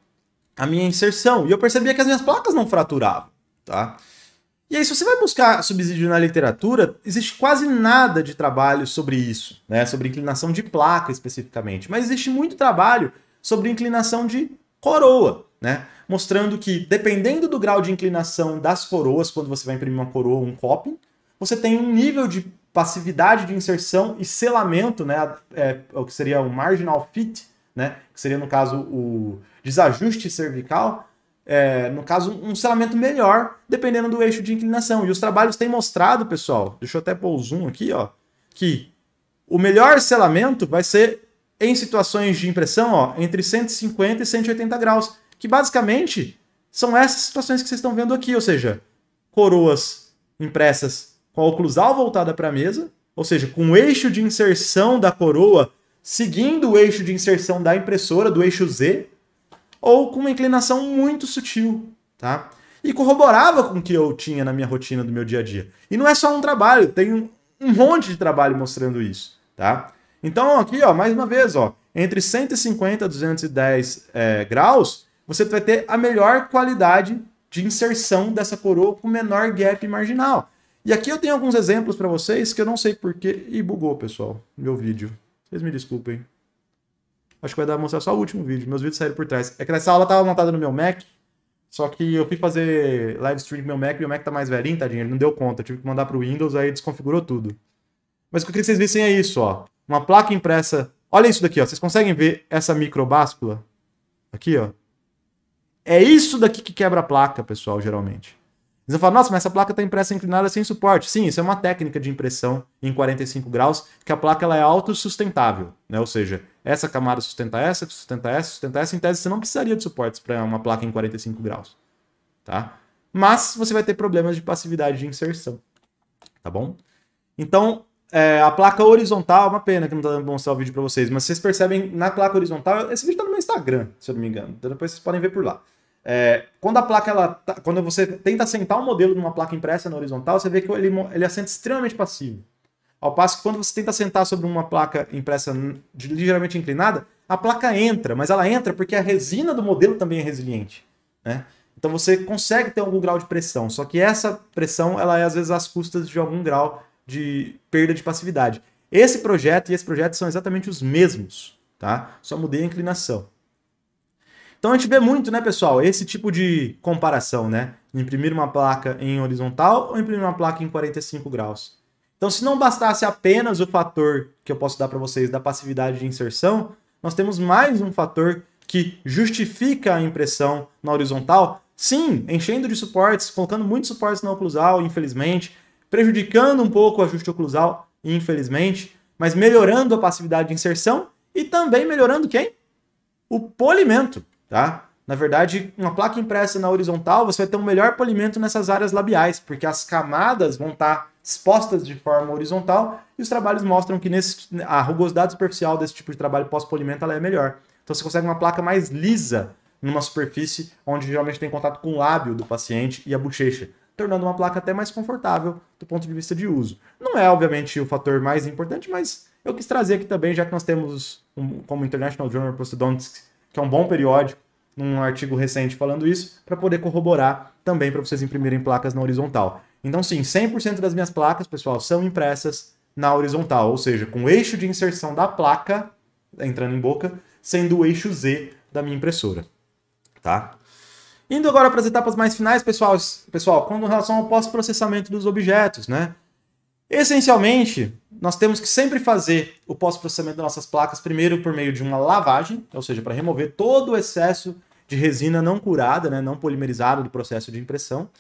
a minha inserção. E eu percebia que as minhas placas não fraturavam, tá? E aí, se você vai buscar subsídio na literatura, existe quase nada de trabalho sobre isso, né? Sobre inclinação de placa especificamente. Mas existe muito trabalho sobre inclinação de coroa, né? Mostrando que, dependendo do grau de inclinação das coroas, quando você vai imprimir uma coroa ou um coping, você tem um nível de passividade de inserção e selamento, né? O que seria o marginal fit, né? Que seria, no caso, o desajuste cervical, no caso, um selamento melhor, dependendo do eixo de inclinação. E os trabalhos têm mostrado, pessoal, deixa eu até pôr o zoom aqui, ó, que o melhor selamento vai ser em situações de impressão, ó, entre 150 e 180 graus, que basicamente são essas situações que vocês estão vendo aqui, ou seja, coroas impressas com a oclusal voltada para a mesa, ou seja, com o eixo de inserção da coroa seguindo o eixo de inserção da impressora, do eixo Z, ou com uma inclinação muito sutil, tá? E corroborava com o que eu tinha na minha rotina do meu dia a dia. E não é só um trabalho, tem um monte de trabalho mostrando isso, tá? Então, aqui, ó, mais uma vez, ó, entre 150 e 210 graus, você vai ter a melhor qualidade de inserção dessa coroa com menor gap marginal. E aqui eu tenho alguns exemplos para vocês que eu não sei porquê. Ih, bugou, pessoal, meu vídeo. Vocês me desculpem. Acho que vai dar pra mostrar só o último vídeo. Meus vídeos saíram por trás. É que essa aula tava montada no meu Mac, só que eu fui fazer live stream no meu Mac e meu Mac tá mais velhinho, tadinho, ele não deu conta. Eu tive que mandar pro Windows, aí desconfigurou tudo. Mas o que eu queria que vocês vissem é isso, ó. Uma placa impressa. Olha isso daqui, ó. Vocês conseguem ver essa microbáscula? Aqui, ó. É isso daqui que quebra a placa, pessoal, geralmente. Eles vão falar, nossa, mas essa placa está impressa inclinada sem suporte. Sim, isso é uma técnica de impressão em 45 graus, que a placa ela é autossustentável, né? Ou seja, essa camada sustenta essa, sustenta essa, sustenta essa. Em tese, você não precisaria de suportes para uma placa em 45 graus, tá? Mas você vai ter problemas de passividade de inserção, tá bom? Então, a placa horizontal, uma pena que não está dando pra mostrar o vídeo para vocês, mas vocês percebem na placa horizontal, esse vídeo está no meu Instagram, se eu não me engano, então depois vocês podem ver por lá. Quando a placa, quando você tenta assentar um modelo numa placa impressa na horizontal, você vê que ele assenta extremamente passivo. Ao passo que quando você tenta assentar sobre uma placa impressa ligeiramente inclinada, a placa entra, mas ela entra porque a resina do modelo também é resiliente, né? Então você consegue ter algum grau de pressão, só que essa pressão ela é às vezes às custas de algum grau de perda de passividade. Esse projeto e esse projeto são exatamente os mesmos, tá? Só mudei a inclinação. Então a gente vê muito, né, pessoal, esse tipo de comparação, né? Imprimir uma placa em horizontal ou imprimir uma placa em 45 graus. Então, se não bastasse apenas o fator que eu posso dar para vocês da passividade de inserção, nós temos mais um fator que justifica a impressão na horizontal, sim, enchendo de suportes, colocando muitos suportes na oclusal, infelizmente, prejudicando um pouco o ajuste oclusal, infelizmente, mas melhorando a passividade de inserção e também melhorando quem? O polimento. Tá? Na verdade, uma placa impressa na horizontal, você vai ter um melhor polimento nessas áreas labiais, porque as camadas vão estar expostas de forma horizontal e os trabalhos mostram que a rugosidade superficial desse tipo de trabalho pós-polimento ela é melhor. Então você consegue uma placa mais lisa numa superfície onde geralmente tem contato com o lábio do paciente e a bochecha, tornando uma placa até mais confortável do ponto de vista de uso. Não é, obviamente, o fator mais importante, mas eu quis trazer aqui também, já que nós temos, como International Journal of Prosthodontics, que é um bom periódico, num artigo recente falando isso, para poder corroborar também para vocês imprimirem placas na horizontal. Então sim, 100% das minhas placas, pessoal, são impressas na horizontal, ou seja, com o eixo de inserção da placa, entrando em boca, sendo o eixo Z da minha impressora, tá? Indo agora para as etapas mais finais, pessoal, com relação ao pós-processamento dos objetos, né? Essencialmente, nós temos que sempre fazer o pós-processamento das nossas placas, primeiro por meio de uma lavagem, ou seja, para remover todo o excesso de resina não curada, né, não polimerizada do processo de impressão.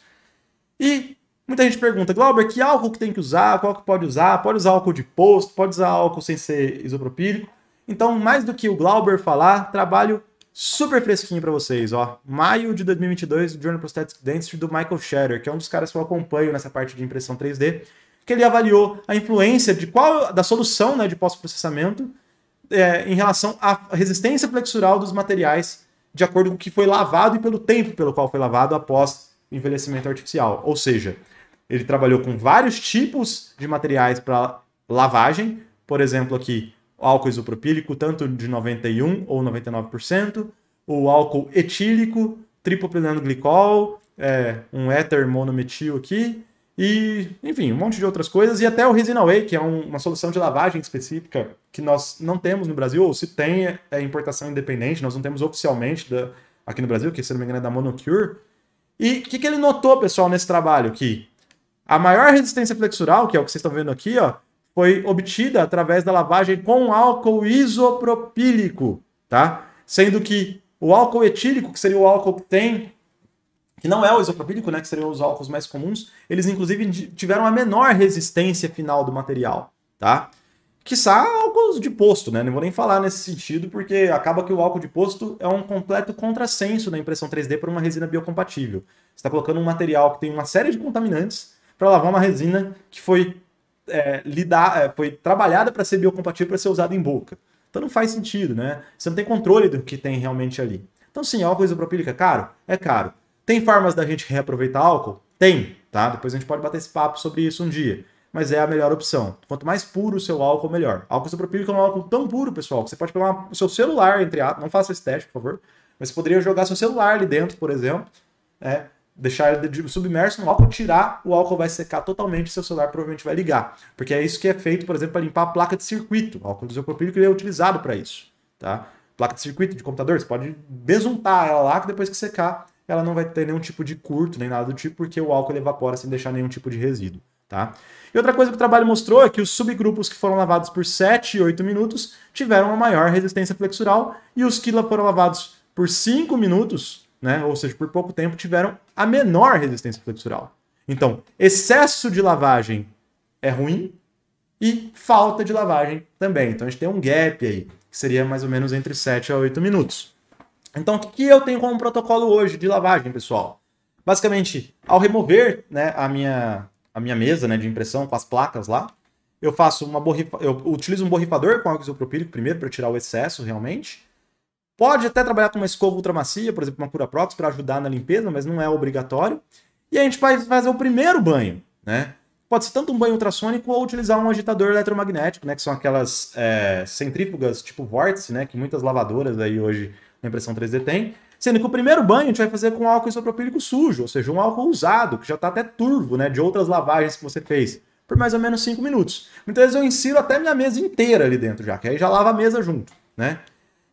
E muita gente pergunta, Glauber, que álcool que tem que usar, qual que pode usar? Pode usar álcool de posto, pode usar álcool sem ser isopropílico. Então, mais do que o Glauber falar, trabalho super fresquinho para vocês, ó. Maio de 2022, do Journal of Prosthetic Dentistry, do Michael Scherer, que é um dos caras que eu acompanho nessa parte de impressão 3D, que ele avaliou a influência da solução, né, de pós-processamento em relação à resistência flexural dos materiais de acordo com o que foi lavado e pelo tempo pelo qual foi lavado após envelhecimento artificial. Ou seja, ele trabalhou com vários tipos de materiais para lavagem, por exemplo aqui, o álcool isopropílico, tanto de 91% ou 99%, o álcool etílico, tripropileno glicol, um éter monometil aqui, e, enfim, um monte de outras coisas, e até o Resina Way, que é uma solução de lavagem específica que nós não temos no Brasil, ou se tem, é importação independente, nós não temos oficialmente aqui no Brasil, que se não me engano é da Monocure. E o que ele notou, pessoal, nesse trabalho? Que a maior resistência flexural, que é o que vocês estão vendo aqui, ó, foi obtida através da lavagem com álcool isopropílico, tá? Sendo que o álcool etílico, que seria o álcool que não é o isopropílico, né, que seriam os álcools mais comuns, eles inclusive tiveram a menor resistência final do material, tá? Quiçá álcools de posto, né? Não vou nem falar nesse sentido, porque acaba que o álcool de posto é um completo contrassenso na impressão 3D para uma resina biocompatível. Você está colocando um material que tem uma série de contaminantes para lavar uma resina que foi trabalhada para ser biocompatível, para ser usada em boca. Então não faz sentido, né? Você não tem controle do que tem realmente ali. Então sim, álcool isopropílico é caro? É caro. Tem formas da gente reaproveitar álcool? Tem, tá? Depois a gente pode bater esse papo sobre isso um dia. Mas é a melhor opção. Quanto mais puro o seu álcool, melhor. Álcool isopropílico é um álcool tão puro, pessoal, que você pode pegar o seu celular, não faça esse teste, por favor, mas você poderia jogar seu celular ali dentro, por exemplo, deixar ele submerso no álcool, tirar, o álcool vai secar totalmente e seu celular provavelmente vai ligar. Porque é isso que é feito, por exemplo, para limpar a placa de circuito. O álcool isopropílico ele é utilizado para isso, tá? Placa de circuito de computador, você pode besuntar ela lá, que depois que secar, ela não vai ter nenhum tipo de curto, nem nada do tipo, porque o álcool ele evapora sem deixar nenhum tipo de resíduo, tá? E outra coisa que o trabalho mostrou é que os subgrupos que foram lavados por 7 e 8 minutos tiveram uma maior resistência flexural e os que foram lavados por 5 minutos, né, ou seja, por pouco tempo, tiveram a menor resistência flexural. Então, excesso de lavagem é ruim e falta de lavagem também. Então, a gente tem um gap aí, que seria mais ou menos entre 7 a 8 minutos. Então, o que eu tenho como protocolo hoje de lavagem, pessoal? Basicamente, ao remover, né, a minha mesa, né, de impressão com as placas lá, eu utilizo um borrifador com álcool isopropílico primeiro para tirar o excesso realmente. Pode até trabalhar com uma escova ultramacia, por exemplo, uma Curaprox para ajudar na limpeza, mas não é obrigatório. E a gente vai fazer o primeiro banho, né? Pode ser tanto um banho ultrassônico ou utilizar um agitador eletromagnético, né, que são aquelas centrífugas tipo vórtice, né, que muitas lavadoras aí hoje na impressão 3D tem. Sendo que o primeiro banho a gente vai fazer com álcool isopropílico sujo, ou seja, um álcool usado, que já está até turvo, né, de outras lavagens que você fez, por mais ou menos 5 minutos. Muitas vezes eu insiro até minha mesa inteira ali dentro já, que aí já lava a mesa junto, né?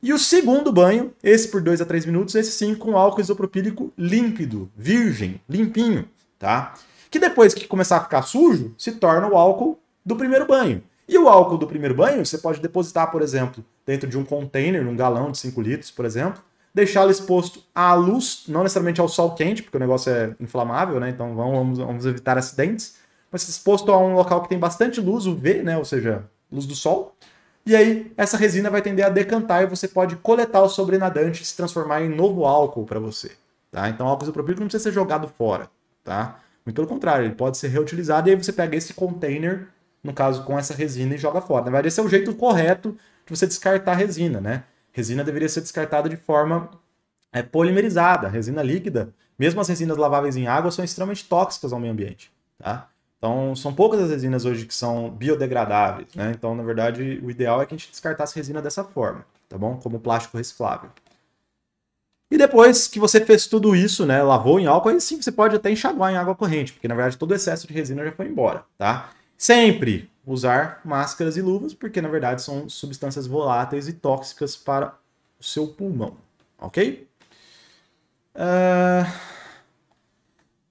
E o segundo banho, esse por 2 a 3 minutos, esse sim com álcool isopropílico límpido, virgem, limpinho, tá? Que depois que começar a ficar sujo, se torna o álcool do primeiro banho. E o álcool do primeiro banho, você pode depositar, por exemplo, dentro de um container, num galão de 5 litros, por exemplo, deixá-lo exposto à luz, não necessariamente ao sol quente, porque o negócio é inflamável, né? Então vamos evitar acidentes, mas exposto a um local que tem bastante luz UV, né? Ou seja, luz do sol. E aí essa resina vai tender a decantar e você pode coletar o sobrenadante e se transformar em novo álcool para você, tá? Então o álcool isopropílico não precisa ser jogado fora, tá? Muito pelo contrário, ele pode ser reutilizado e aí você pega esse container, no caso com essa resina, e joga fora. Na verdade, esse é o jeito correto de você descartar a resina, né? Resina deveria ser descartada de forma polimerizada. A resina líquida, mesmo as resinas laváveis em água, são extremamente tóxicas ao meio ambiente, tá? Então, são poucas as resinas hoje que são biodegradáveis, né? Então, na verdade, o ideal é que a gente descartasse resina dessa forma, tá bom? Como plástico reciclável. E depois que você fez tudo isso, né, lavou em álcool, aí sim você pode até enxaguar em água corrente, porque na verdade todo o excesso de resina já foi embora, tá? Sempre usar máscaras e luvas, porque na verdade são substâncias voláteis e tóxicas para o seu pulmão, ok?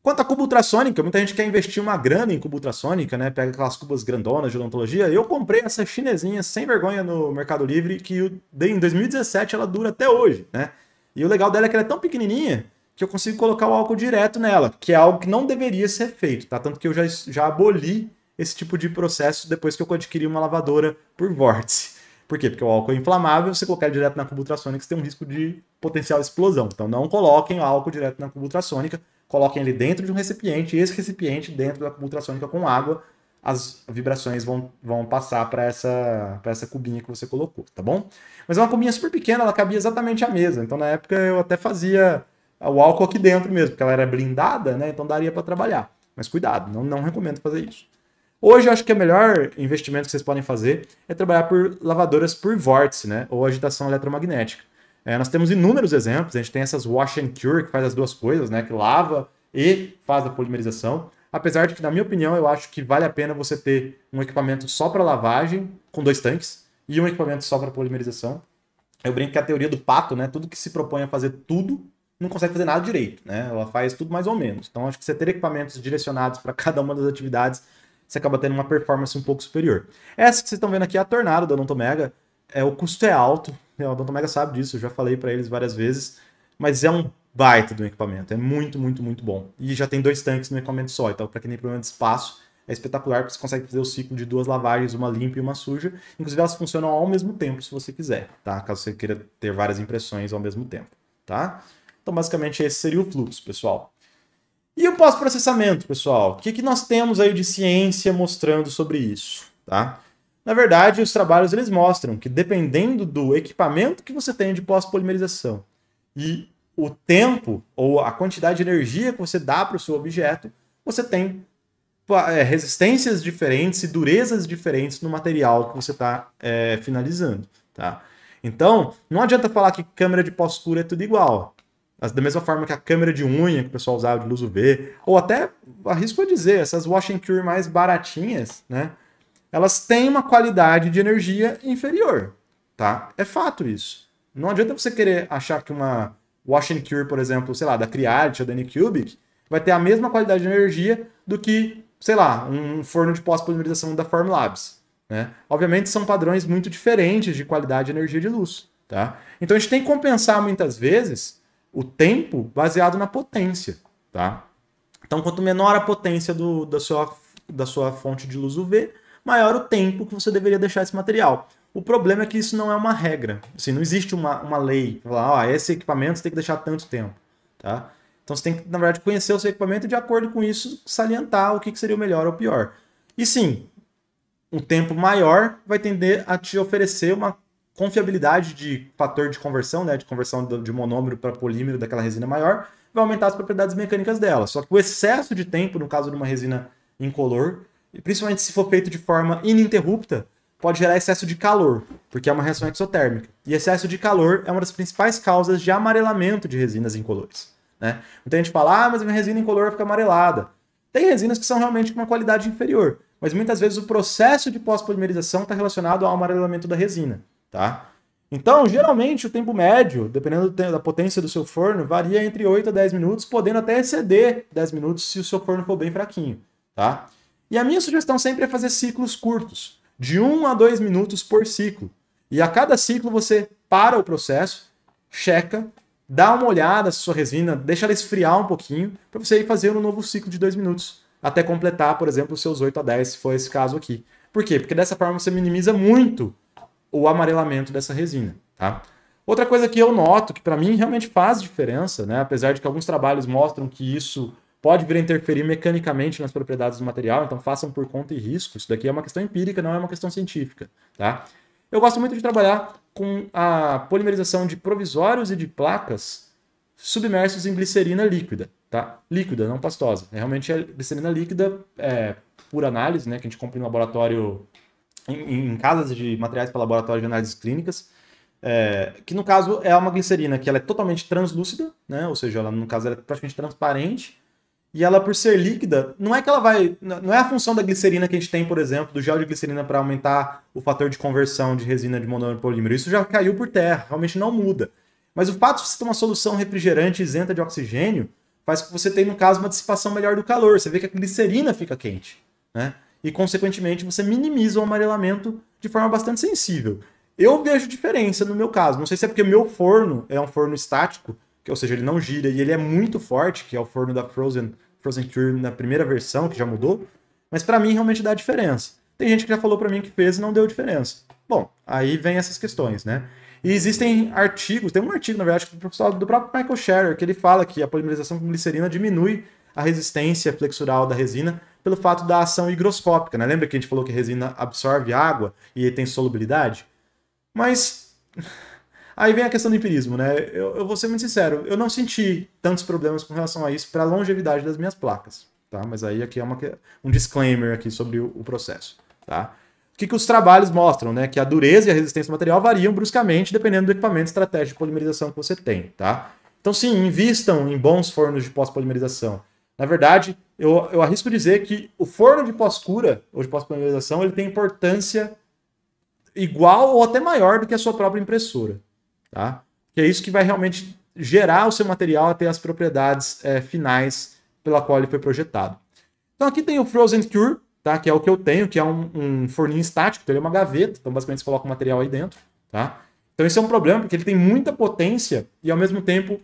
Quanto à cuba ultrassônica, muita gente quer investir uma grana em cuba ultrassônica, né? Pega aquelas cubas grandonas de odontologia. Eu comprei essa chinesinha sem vergonha no Mercado Livre, que eu dei em 2017, ela dura até hoje, né? E o legal dela é que ela é tão pequenininha que eu consigo colocar o álcool direto nela, que é algo que não deveria ser feito, tá? Tanto que eu já aboli esse tipo de processo depois que eu adquiri uma lavadora por vórtice. Por quê? Porque o álcool é inflamável, você colocar ele direto na cuba ultrassônica, você tem um risco de potencial explosão. Então não coloquem o álcool direto na cuba ultrassônica, coloquem ele dentro de um recipiente, e esse recipiente dentro da cuba ultrassônica com água, as vibrações vão passar para essa cubinha que você colocou, tá bom? Mas é uma cubinha super pequena, ela cabia exatamente à mesa. Então, na época, eu até fazia o álcool aqui dentro mesmo, porque ela era blindada, né? Então daria para trabalhar. Mas cuidado, não recomendo fazer isso. Hoje, eu acho que o melhor investimento que vocês podem fazer é trabalhar por lavadoras por vórtice, né? Ou agitação eletromagnética. Nós temos inúmeros exemplos, a gente tem essas wash and cure, que faz as duas coisas, né? Que lava e faz a polimerização. Apesar de que, na minha opinião, eu acho que vale a pena você ter um equipamento só para lavagem, com 2 tanques, e um equipamento só para polimerização. Eu brinco que a teoria do pato, né? Tudo que se propõe a fazer tudo, não consegue fazer nada direito, né? Ela faz tudo mais ou menos. Então, acho que você ter equipamentos direcionados para cada uma das atividades, você acaba tendo uma performance um pouco superior. Essa que vocês estão vendo aqui é a Tornado da Odontomega. O custo é alto, né? A Odontomega sabe disso, eu já falei para eles várias vezes, mas é um baita do equipamento, é muito, muito, muito bom. E já tem 2 tanques no equipamento só, então para quem tem problema de espaço, é espetacular, porque você consegue fazer o ciclo de 2 lavagens, uma limpa e uma suja. Inclusive, elas funcionam ao mesmo tempo, se você quiser, tá? Caso você queira ter várias impressões ao mesmo tempo, tá? Então, basicamente, esse seria o fluxo, pessoal. E o pós-processamento, pessoal? O que nós temos aí de ciência mostrando sobre isso, tá? Na verdade, os trabalhos eles mostram que dependendo do equipamento que você tem de pós-polimerização e o tempo ou a quantidade de energia que você dá para o seu objeto, você tem resistências diferentes e durezas diferentes no material que você está finalizando, tá? Então, não adianta falar que câmera de pós-cura é tudo igual. Da mesma forma que a câmera de unha que o pessoal usava de luz UV, ou até, arrisco a dizer, essas wash and cure mais baratinhas, né? Elas têm uma qualidade de energia inferior, tá? É fato isso. Não adianta você querer achar que uma wash and cure, por exemplo, sei lá, da Creality ou da Anycubic, vai ter a mesma qualidade de energia do que, sei lá, um forno de pós-polimerização da Formlabs, né? Obviamente são padrões muito diferentes de qualidade de energia de luz, tá? Então a gente tem que compensar muitas vezes o tempo baseado na potência, tá? Então quanto menor a potência da sua fonte de luz UV, maior o tempo que você deveria deixar esse material. O problema é que isso não é uma regra. Assim, não existe uma lei para falar, esse equipamento você tem que deixar tanto tempo, tá? Então você tem que, na verdade, conhecer o seu equipamento e, de acordo com isso, salientar o que seria o melhor ou o pior. E sim, um tempo maior vai tender a te oferecer uma confiabilidade de fator de conversão, né, de conversão de monômero para polímero daquela resina maior, vai aumentar as propriedades mecânicas dela. Só que o excesso de tempo, no caso de uma resina incolor, e principalmente se for feito de forma ininterrupta, pode gerar excesso de calor, porque é uma reação exotérmica. E excesso de calor é uma das principais causas de amarelamento de resinas incolores, né? Muita gente fala, mas a minha resina incolor fica amarelada. Tem resinas que são realmente com uma qualidade inferior, mas muitas vezes o processo de pós-polimerização está relacionado ao amarelamento da resina, tá? Então, geralmente, o tempo médio, dependendo da potência do seu forno, varia entre 8 a 10 minutos, podendo até exceder 10 minutos se o seu forno for bem fraquinho, tá? E a minha sugestão sempre é fazer ciclos curtos, de 1 a 2 minutos por ciclo. E a cada ciclo você para o processo, checa, dá uma olhada se sua resina, deixa ela esfriar um pouquinho, para você ir fazendo um novo ciclo de 2 minutos, até completar, por exemplo, os seus 8 a 10, se for esse caso aqui. Por quê? Porque dessa forma você minimiza muito o amarelamento dessa resina, tá? Outra coisa que eu noto, que para mim realmente faz diferença, né? Apesar de que alguns trabalhos mostram que isso pode vir a interferir mecanicamente nas propriedades do material, então façam por conta e risco. Isso daqui é uma questão empírica, não é uma questão científica, tá? Eu gosto muito de trabalhar com a polimerização de provisórios e de placas submersos em glicerina líquida, tá? Líquida, não pastosa. Realmente é glicerina líquida, por análise, né? Que a gente compra em laboratório, em casas de materiais para laboratório de análises clínicas, que no caso é uma glicerina que ela é totalmente translúcida, né? Ou seja, ela, no caso ela é praticamente transparente, e ela, por ser líquida, não é que ela vai... Não é a função da glicerina que a gente tem, por exemplo, do gel de glicerina para aumentar o fator de conversão de resina de monômero polímero. Isso já caiu por terra, realmente não muda. Mas o fato de você ter uma solução refrigerante isenta de oxigênio faz com que você tenha, no caso, uma dissipação melhor do calor. Você vê que a glicerina fica quente, né? E, consequentemente, você minimiza o amarelamento de forma bastante sensível. Eu vejo diferença no meu caso. Não sei se é porque meu forno é um forno estático, ou seja, ele não gira e ele é muito forte, que é o forno da Frozen Cure na primeira versão, que já mudou, mas para mim realmente dá diferença. Tem gente que já falou para mim que fez e não deu diferença. Bom, aí vem essas questões, né? E existem artigos, tem um artigo, na verdade, do próprio Michael Scherer, que ele fala que a polimerização com glicerina diminui a resistência flexural da resina pelo fato da ação higroscópica, né? Lembra que a gente falou que a resina absorve água e tem solubilidade? Mas aí vem a questão do empirismo, né? Eu vou ser muito sincero, eu não senti tantos problemas com relação a isso para a longevidade das minhas placas, tá? Mas aí aqui é um disclaimer aqui sobre o processo, tá? O que os trabalhos mostram, né? Que a dureza e a resistência do material variam bruscamente dependendo do equipamento estratégico de polimerização que você tem, tá? Então sim, invistam em bons fornos de pós-polimerização. Na verdade, eu arrisco dizer que o forno de pós-cura ou de pós-polimerização ele tem importância igual ou até maior do que a sua própria impressora. tá? Que é isso que vai realmente gerar o seu material a ter as propriedades finais pela qual ele foi projetado. Então aqui tem o Frozen Cure, tá? Que é o que eu tenho, que é um forninho estático, então ele é uma gaveta, então basicamente você coloca o material aí dentro, tá? Então esse é um problema, porque ele tem muita potência e ao mesmo tempo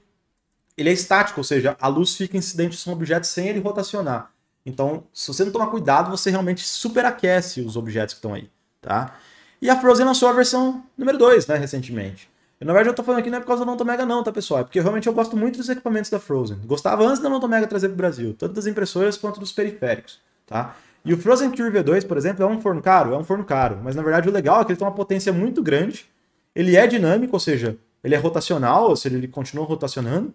ele é estático, ou seja, a luz fica incidente sobre objetos sem ele rotacionar. Então, se você não tomar cuidado, você realmente superaquece os objetos que estão aí, tá? E a Frozen lançou a versão número 2, né, recentemente. E, na verdade, eu tô falando aqui não é por causa da Nontomega não, tá, pessoal? É porque realmente eu gosto muito dos equipamentos da Frozen. Gostava antes da Nontomega trazer pro Brasil, tanto das impressoras quanto dos periféricos, tá? E o Frozen Cure V2, por exemplo, é um forno caro? É um forno caro. Mas, na verdade, o legal é que ele tem uma potência muito grande, ele é dinâmico, ou seja, ele é rotacional, ou seja, ele continua rotacionando.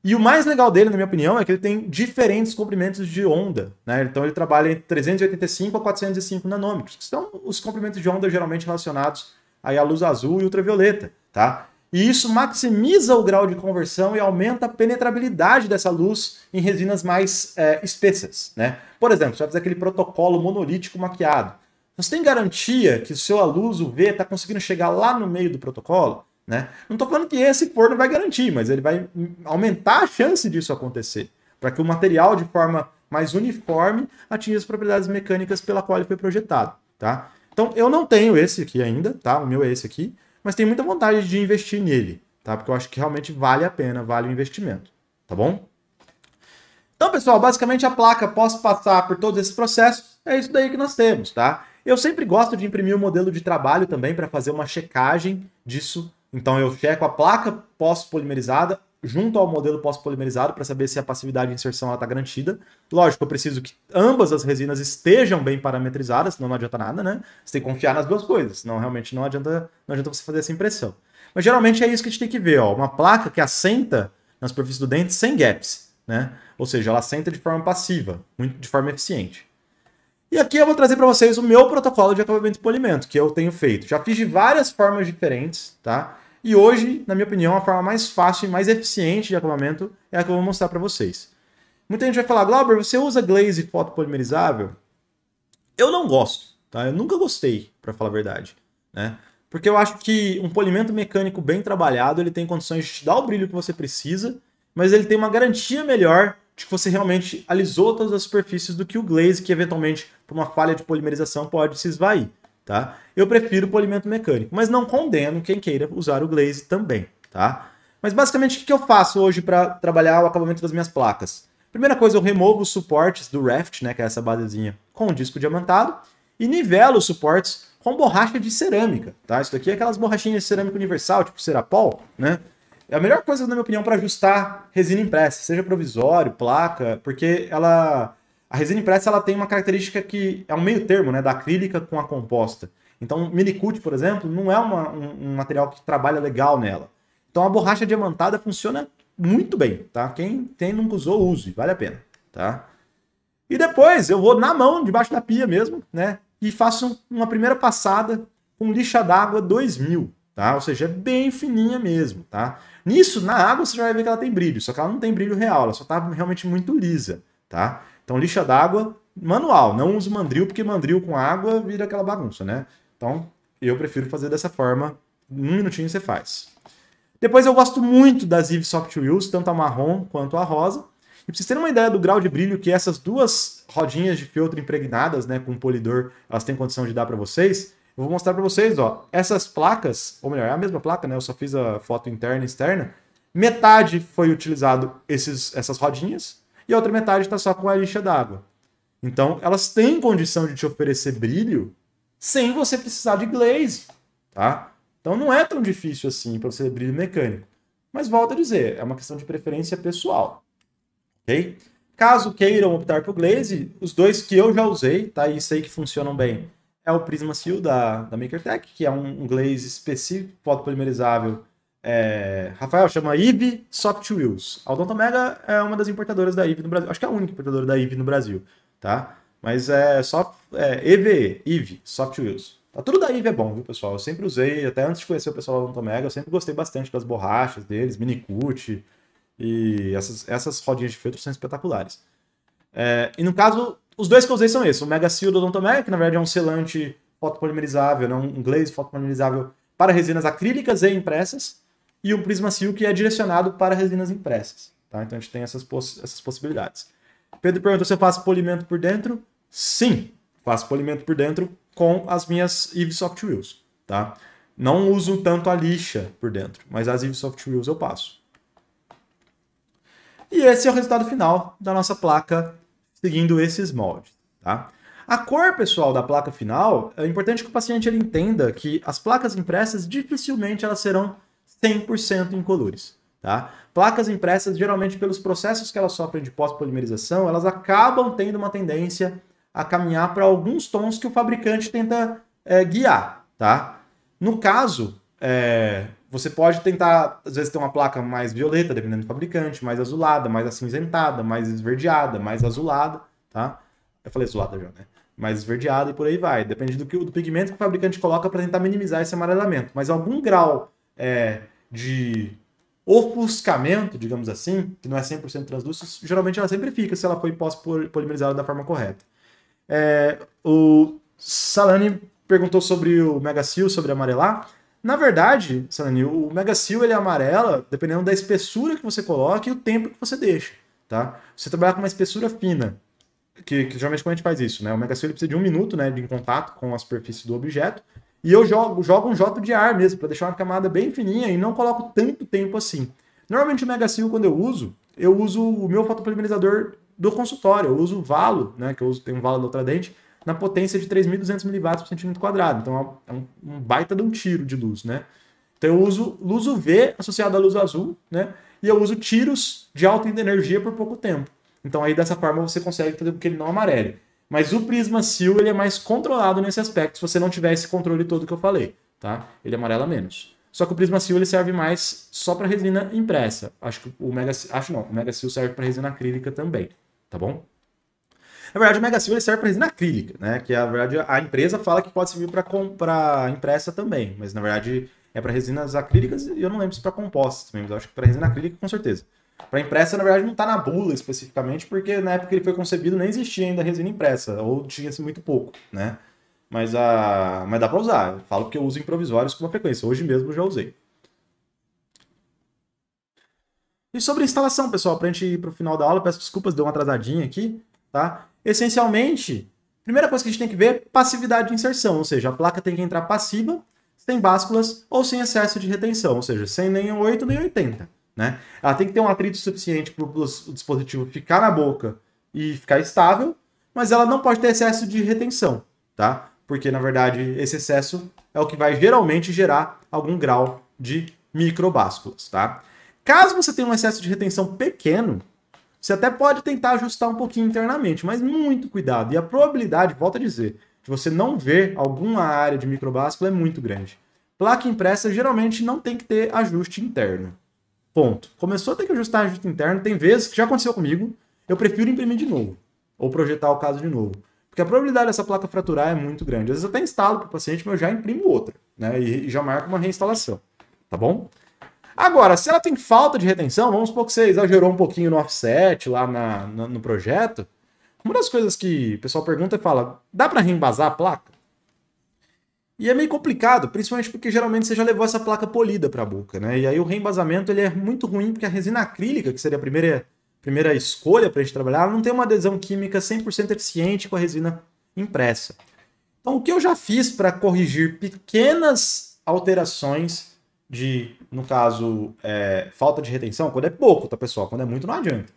E o mais legal dele, na minha opinião, é que ele tem diferentes comprimentos de onda, né? Então ele trabalha entre 385 a 405 nanômetros, que são os comprimentos de onda geralmente relacionados aí à luz azul e ultravioleta, tá? E isso maximiza o grau de conversão e aumenta a penetrabilidade dessa luz em resinas mais espessas, né? Por exemplo, você vai fazer aquele protocolo monolítico maquiado. Você tem garantia que o seu luz UV está conseguindo chegar lá no meio do protocolo? Né? Não estou falando que esse forno vai garantir, mas ele vai aumentar a chance disso acontecer, para que o material, de forma mais uniforme, atinja as propriedades mecânicas pela qual ele foi projetado. Tá? Então, eu não tenho esse aqui ainda, tá? O meu é esse aqui, mas tenho muita vontade de investir nele, tá? Porque eu acho que realmente vale a pena, vale o investimento. Tá bom? Então, pessoal, basicamente a placa, após passar por todos esses processos, é isso daí que nós temos, tá? Eu sempre gosto de imprimir o modelo de trabalho também para fazer uma checagem disso. Então eu checo a placa pós-polimerizada junto ao modelo pós-polimerizado para saber se a passividade de inserção está garantida. Lógico, eu preciso que ambas as resinas estejam bem parametrizadas, senão não adianta nada, né? Você tem que confiar nas duas coisas, senão realmente não adianta você fazer essa impressão. Mas geralmente é isso que a gente tem que ver, ó, uma placa que assenta na superfície do dente sem gaps, né? Ou seja, ela assenta de forma passiva, de forma eficiente. E aqui eu vou trazer para vocês o meu protocolo de acabamento e polimento, que eu tenho feito. Já fiz de várias formas diferentes, tá? E hoje, na minha opinião, a forma mais fácil e mais eficiente de acabamento é a que eu vou mostrar para vocês. Muita gente vai falar, Glauber, você usa glaze fotopolimerizável? Eu não gosto, tá? Eu nunca gostei, para falar a verdade, né? Porque eu acho que um polimento mecânico bem trabalhado, ele tem condições de te dar o brilho que você precisa, mas ele tem uma garantia melhor de que você realmente alisou todas as superfícies do que o glaze, que eventualmente, por uma falha de polimerização, pode se esvair. Tá? Eu prefiro o polimento mecânico, mas não condeno quem queira usar o glaze também. Tá? Mas basicamente o que eu faço hoje para trabalhar o acabamento das minhas placas? Primeira coisa, eu removo os suportes do raft, né, que é essa basezinha, com o disco diamantado, e nivelo os suportes com borracha de cerâmica. Tá? Isso daqui é aquelas borrachinhas de cerâmica universal, tipo Cerapol, né? É a melhor coisa, na minha opinião, para ajustar resina impressa, seja provisório, placa, porque a resina impressa ela tem uma característica que é um meio termo, né, da acrílica com a composta. Então, minicut, por exemplo, não é um material que trabalha legal nela. Então, a borracha diamantada funciona muito bem, tá? Quem nunca usou, use, vale a pena, tá? E depois eu vou na mão, debaixo da pia mesmo, né, e faço uma primeira passada com lixa d'água 2000, tá? Ou seja, é bem fininha mesmo, tá? Nisso, na água, você já vai ver que ela tem brilho, só que ela não tem brilho real, ela só tá realmente muito lisa, tá? Então, lixa d'água manual, não uso mandril, porque mandril com água vira aquela bagunça, né? Então, eu prefiro fazer dessa forma, um minutinho você faz. Depois eu gosto muito das Eve Soft Wheels, tanto a marrom quanto a rosa. E pra vocês terem uma ideia do grau de brilho que essas duas rodinhas de feltro impregnadas, né, com polidor, elas têm condição de dar para vocês, eu vou mostrar para vocês, ó, essas placas, ou melhor, é a mesma placa, né, eu só fiz a foto interna e externa, metade foi utilizado essas rodinhas, e a outra metade está só com a lixa d'água. Então, elas têm condição de te oferecer brilho sem você precisar de glaze, tá? Então, não é tão difícil assim para você ter brilho mecânico. Mas, volto a dizer, é uma questão de preferência pessoal, ok? Caso queiram optar por glaze, os dois que eu já usei, tá? E sei que funcionam bem, é o Prisma Seal da MakerTech, que é um glaze específico, fotopolimerizável. Rafael, chama Eve Soft Wheels. A Odontomega é uma das importadoras da Eve no Brasil. Acho que é a única importadora da Eve no Brasil, tá? Mas é só Eve Soft Wheels. Tá, tudo da Eve é bom, viu, pessoal? Eu sempre usei, até antes de conhecer o pessoal da Odontomega, eu sempre gostei bastante das borrachas deles, minicut, e essas rodinhas de feltro são espetaculares. E no caso, os dois que eu usei são esses. O Mega Seal do Odontomega, que na verdade é um selante fotopolimerizável, né? Um glaze fotopolimerizável para resinas acrílicas e impressas. e um Prisma Seal que é direcionado para resinas impressas. Tá? Então a gente tem essas possibilidades. Pedro perguntou se eu faço polimento por dentro. Sim, faço polimento por dentro com as minhas EVE Soft Wheels. Tá? Não uso tanto a lixa por dentro, mas as EVE Soft Wheels eu passo. E esse é o resultado final da nossa placa seguindo esses moldes. Tá? A cor, pessoal, da placa final, é importante que o paciente ele entenda que as placas impressas dificilmente elas serão 100% incolores. Tá? Placas impressas, geralmente pelos processos que elas sofrem de pós-polimerização, elas acabam tendo uma tendência a caminhar para alguns tons que o fabricante tenta guiar. Tá? No caso, você pode tentar, às vezes, ter uma placa mais violeta, dependendo do fabricante, mais azulada, mais acinzentada, mais esverdeada, mais azulada. Tá? Eu falei azulada já, né? Mais esverdeada e por aí vai. Depende do pigmento que o fabricante coloca para tentar minimizar esse amarelamento. Mas algum grau de ofuscamento, digamos assim, que não é 100% translúcido, geralmente ela sempre fica se ela foi pós-polimerizada da forma correta. O Salani perguntou sobre o Mega Seal, sobre amarelar. Na verdade, Salani, o Mega Seal ele amarela dependendo da espessura que você coloca e o tempo que você deixa. Tá? Se você trabalhar com uma espessura fina, que geralmente quando a gente faz isso, né? O Mega Seal ele precisa de 1 minuto, né, de contato com a superfície do objeto. E eu jogo um jato de ar mesmo, para deixar uma camada bem fininha e não coloco tanto tempo assim. Normalmente o Mega Seal, quando eu uso o meu fotopolimerizador do consultório. Eu uso o Valo, né, que eu tenho um Valo da Ultradente, na potência de 3.200 mW por centímetro quadrado. Então é um baita de um tiro de luz, né? Então eu uso luz UV associada à luz azul, né? E eu uso tiros de alta energia por pouco tempo. Então aí dessa forma você consegue fazer com que ele não amarele. Mas o Prisma Seal ele é mais controlado nesse aspecto, se você não tiver esse controle todo que eu falei, tá? Ele amarela menos. Só que o Prisma Seal ele serve mais só para resina impressa. Acho que o Mega Seal serve para resina acrílica também, tá bom? Na verdade, o Mega Seal ele serve para resina acrílica, né? Que na verdade a empresa fala que pode servir para impressa também, mas na verdade é para resinas acrílicas e eu não lembro se para compostas também, mas eu acho que para resina acrílica com certeza. Para impressa, na verdade, não está na bula especificamente, porque na época que ele foi concebido nem existia ainda resina impressa, ou tinha-se muito pouco, né? Mas dá para usar. Eu falo que eu uso em provisórios com uma frequência. Hoje mesmo eu já usei. E sobre instalação, pessoal, para a gente ir para o final da aula, peço desculpas, deu uma atrasadinha aqui, tá? Essencialmente, primeira coisa que a gente tem que ver é passividade de inserção, ou seja, a placa tem que entrar passiva, sem básculas ou sem excesso de retenção, ou seja, sem nem 8 nem 80. Né? Ela tem que ter um atrito suficiente para o dispositivo ficar na boca e ficar estável, mas ela não pode ter excesso de retenção, tá? Porque, na verdade, esse excesso é o que vai geralmente gerar algum grau de microbásculas, tá? Caso você tenha um excesso de retenção pequeno, você até pode tentar ajustar um pouquinho internamente, mas muito cuidado. E a probabilidade, volto a dizer, de você não ver alguma área de microbáscula é muito grande. Placa impressa geralmente não tem que ter ajuste interno. Ponto. Começou a ter que ajustar ajuste interno, tem vezes que já aconteceu comigo, eu prefiro imprimir de novo, ou projetar o caso de novo. Porque a probabilidade dessa placa fraturar é muito grande. Às vezes eu até instalo para o paciente, mas eu já imprimo outra, né? E já marco uma reinstalação, tá bom? Agora, se ela tem falta de retenção, vamos supor que você exagerou um pouquinho no offset lá no projeto, uma das coisas que o pessoal pergunta é fala, dá para reembasar a placa? E é meio complicado, principalmente porque geralmente você já levou essa placa polida para a boca, né? E aí o reembasamento ele é muito ruim porque a resina acrílica, que seria a primeira escolha para a gente trabalhar, ela não tem uma adesão química 100% eficiente com a resina impressa. Então o que eu já fiz para corrigir pequenas alterações de, no caso, falta de retenção, quando é pouco, tá pessoal? Quando é muito não adianta.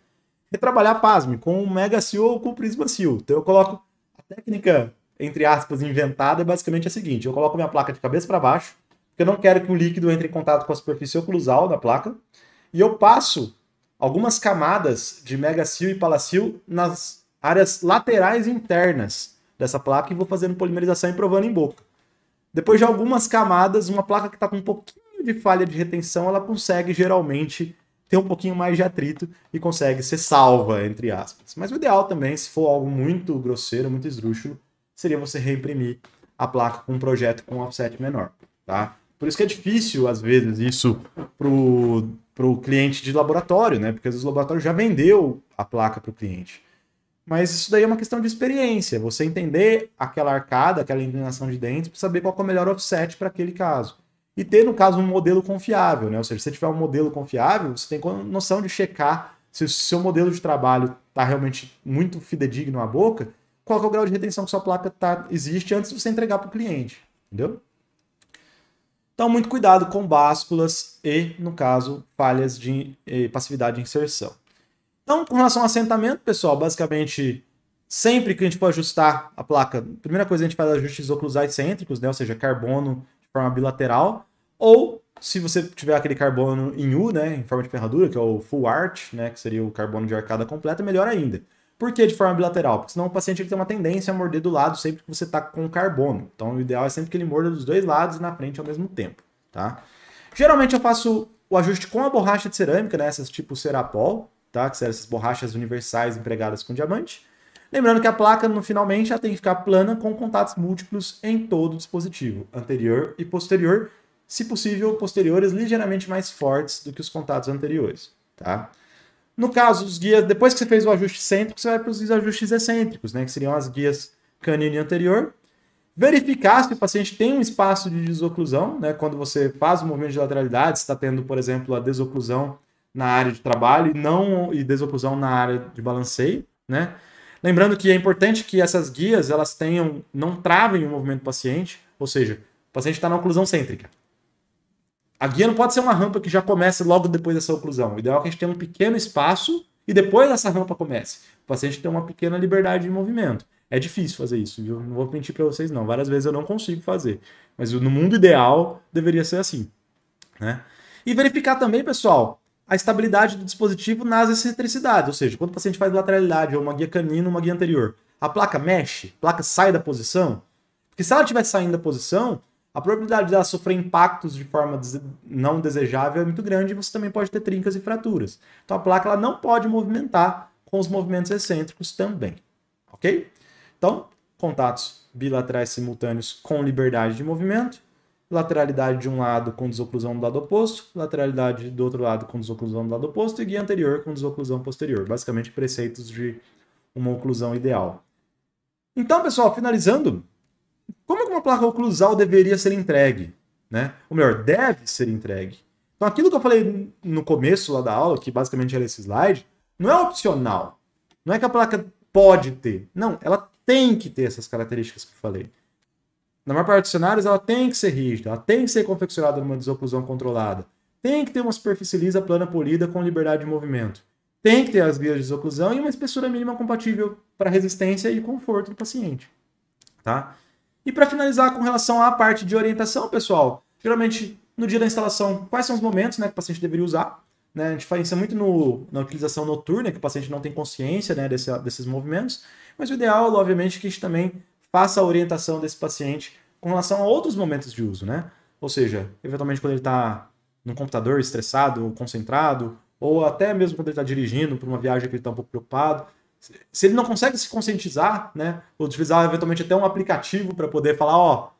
Retrabalhar, pasme, com o Mega Seal ou com o Prisma Seal. Então eu coloco a técnica, entre aspas, inventada é basicamente a seguinte: eu coloco minha placa de cabeça para baixo, porque eu não quero que o líquido entre em contato com a superfície oclusal da placa, e eu passo algumas camadas de Mega Seal e Palacil nas áreas laterais internas dessa placa e vou fazendo polimerização e provando em boca. Depois de algumas camadas, uma placa que está com um pouquinho de falha de retenção, ela consegue geralmente ter um pouquinho mais de atrito e consegue ser salva, entre aspas. Mas o ideal também, se for algo muito grosseiro, muito esdrúxulo, seria você reimprimir a placa com um projeto com offset menor, tá? Por isso que é difícil, às vezes, isso pro cliente de laboratório, né? Porque às vezes o laboratório já vendeu a placa para o cliente. Mas isso daí é uma questão de experiência, você entender aquela arcada, aquela inclinação de dentes, para saber qual é o melhor offset para aquele caso. e ter, no caso, um modelo confiável, né? Ou seja, se você tiver um modelo confiável, você tem noção de checar se o seu modelo de trabalho está realmente muito fidedigno à boca, qual que é o grau de retenção que sua placa existe antes de você entregar para o cliente, entendeu? Então, muito cuidado com básculas e, no caso, falhas de passividade de inserção. Então, com relação ao assentamento, pessoal, basicamente, sempre que a gente for ajustar a placa, a primeira coisa a gente faz ajustes oclusais cêntricos, né? Ou seja, carbono de forma bilateral, ou se você tiver aquele carbono em U, né, em forma de ferradura, que é o full arch, né, que seria o carbono de arcada completa, melhor ainda. Por que de forma bilateral? Porque senão o paciente ele tem uma tendência a morder do lado sempre que você está com carbono. Então o ideal é sempre que ele morda dos dois lados e na frente ao mesmo tempo, tá? Geralmente eu faço o ajuste com a borracha de cerâmica, né, essas tipo Cerapol, tá, que são essas borrachas universais empregadas com diamante. Lembrando que a placa, finalmente, ela tem que ficar plana com contatos múltiplos em todo o dispositivo, anterior e posterior, se possível, posteriores ligeiramente mais fortes do que os contatos anteriores, tá? No caso, os guias, depois que você fez o ajuste cêntrico, você vai para os ajustes excêntricos, né, que seriam as guias canino e anterior. Verificar se o paciente tem um espaço de desoclusão, né, quando você faz o movimento de lateralidade, está tendo, por exemplo, a desoclusão na área de trabalho e desoclusão na área de balanceio, né? Lembrando que é importante que essas guias elas não travem o movimento do paciente, ou seja, o paciente está na oclusão cêntrica. A guia não pode ser uma rampa que já começa logo depois dessa oclusão. O ideal é que a gente tenha um pequeno espaço e depois essa rampa comece. O paciente tem uma pequena liberdade de movimento. É difícil fazer isso, viu? Não vou mentir para vocês não. Várias vezes eu não consigo fazer. Mas no mundo ideal deveria ser assim, né? E verificar também, pessoal, a estabilidade do dispositivo nas excentricidades. Ou seja, quando o paciente faz lateralidade ou uma guia canina ou uma guia anterior, a placa mexe? A placa sai da posição? Porque se ela estiver saindo da posição, a probabilidade dela sofrer impactos de forma não desejável é muito grande e você também pode ter trincas e fraturas. Então a placa ela não pode movimentar com os movimentos excêntricos também, ok? Então, contatos bilaterais simultâneos com liberdade de movimento, lateralidade de um lado com desoclusão do lado oposto, lateralidade do outro lado com desoclusão do lado oposto e guia anterior com desoclusão posterior. Basicamente, preceitos de uma oclusão ideal. Então, pessoal, finalizando, como é que uma placa oclusal deveria ser entregue? Né? Ou melhor, deve ser entregue. Então, aquilo que eu falei no começo lá da aula, que basicamente era esse slide, não é opcional. Não é que a placa pode ter. Não, ela tem que ter essas características que eu falei. Na maior parte dos cenários, ela tem que ser rígida, ela tem que ser confeccionada numa desoclusão controlada, tem que ter uma superfície lisa, plana, polida, com liberdade de movimento, tem que ter as guias de desoclusão e uma espessura mínima compatível para resistência e conforto do paciente. Tá? E para finalizar, com relação à parte de orientação, pessoal, geralmente no dia da instalação, quais são os momentos, né, que o paciente deveria usar? Né? A gente faz isso muito na utilização noturna, que o paciente não tem consciência, né, desses movimentos, mas o ideal, obviamente, é que a gente também faça a orientação desse paciente com relação a outros momentos de uso, né? Ou seja, eventualmente quando ele está no computador estressado ou concentrado, ou até mesmo quando ele está dirigindo para uma viagem que ele está um pouco preocupado. Se ele não consegue se conscientizar, né? Ou utilizar eventualmente até um aplicativo para poder falar, ó,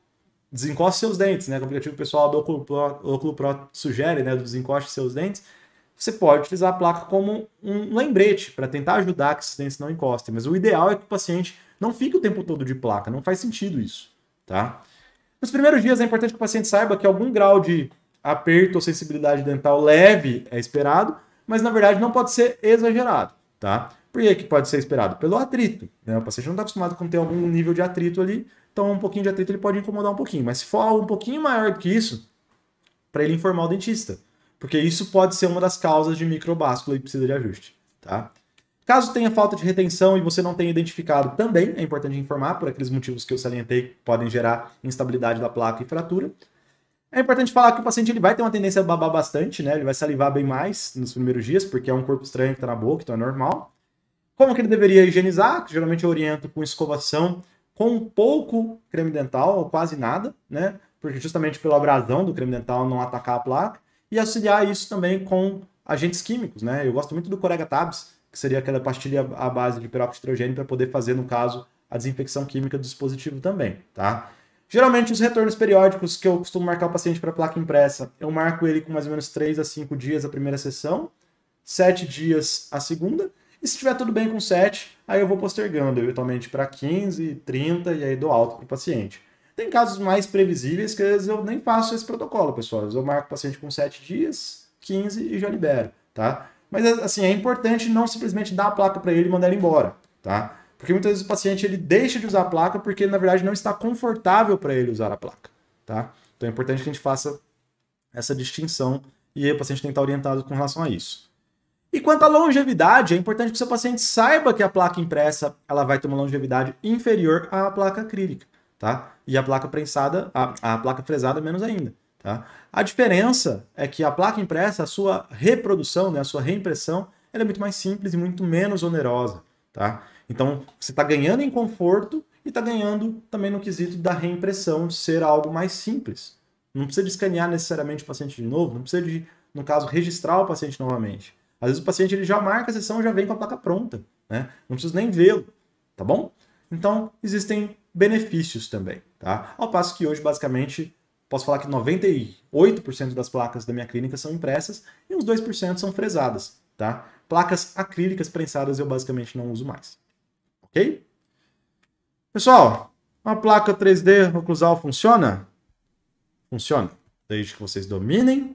desencoste seus dentes, né? O aplicativo pessoal do Oculo Pro sugere, né? Desencoste seus dentes. Você pode utilizar a placa como um lembrete para tentar ajudar que esses dentes não encostem. Mas o ideal é que o paciente não fique o tempo todo de placa. Não faz sentido isso, tá? Nos primeiros dias é importante que o paciente saiba que algum grau de aperto ou sensibilidade dental leve é esperado, mas na verdade não pode ser exagerado, tá? Por que pode ser esperado? Pelo atrito, né? O paciente não está acostumado com ter algum nível de atrito ali, então um pouquinho de atrito ele pode incomodar um pouquinho. Mas se for algo um pouquinho maior do que isso, para ele informar o dentista. Porque isso pode ser uma das causas de microbáscula e precisa de ajuste, tá? Caso tenha falta de retenção e você não tenha identificado, também é importante informar por aqueles motivos que eu salientei que podem gerar instabilidade da placa e fratura. É importante falar que o paciente ele vai ter uma tendência a babar bastante, né? Ele vai salivar bem mais nos primeiros dias, porque é um corpo estranho que está na boca, então é normal. Como que ele deveria higienizar? Geralmente eu oriento com escovação, com pouco creme dental, ou quase nada, né? Porque justamente pela abrasão do creme dental não atacar a placa. E auxiliar isso também com agentes químicos, né? Eu gosto muito do Corega Tabs, que seria aquela pastilha à base de peróxido de nitrogênio para poder fazer, no caso, a desinfecção química do dispositivo também, tá? Geralmente, os retornos periódicos que eu costumo marcar o paciente para placa impressa, eu marco ele com mais ou menos 3 a 5 dias a primeira sessão, 7 dias a segunda, e se estiver tudo bem com 7, aí eu vou postergando, eventualmente para 15, 30, e aí dou alta para o paciente. Tem casos mais previsíveis que às vezes eu nem faço esse protocolo, pessoal. Às vezes eu marco o paciente com 7 dias, 15 e já libero, tá? Mas, assim, é importante não simplesmente dar a placa para ele e mandar ele embora, tá? Porque muitas vezes o paciente ele deixa de usar a placa porque, na verdade, não está confortável para ele usar a placa, tá? Então é importante que a gente faça essa distinção e aí o paciente tem que estar orientado com relação a isso. E quanto à longevidade, é importante que o seu paciente saiba que a placa impressa ela vai ter uma longevidade inferior à placa acrílica, tá? E a placa prensada, a placa fresada menos ainda, tá? A diferença é que a placa impressa, a sua reprodução, né, a sua reimpressão, ela é muito mais simples e muito menos onerosa, tá? Então, você está ganhando em conforto e está ganhando também no quesito da reimpressão de ser algo mais simples. Não precisa de escanear necessariamente o paciente de novo, não precisa de, no caso, registrar o paciente novamente. Às vezes o paciente ele já marca a sessão e já vem com a placa pronta, né? Não precisa nem vê-lo, tá bom? Então, existem benefícios também, tá? Ao passo que hoje, basicamente, posso falar que 98% das placas da minha clínica são impressas e uns 2% são fresadas, tá? Placas acrílicas prensadas eu basicamente não uso mais, ok? Pessoal, uma placa 3D oclusal funciona? Funciona, desde que vocês dominem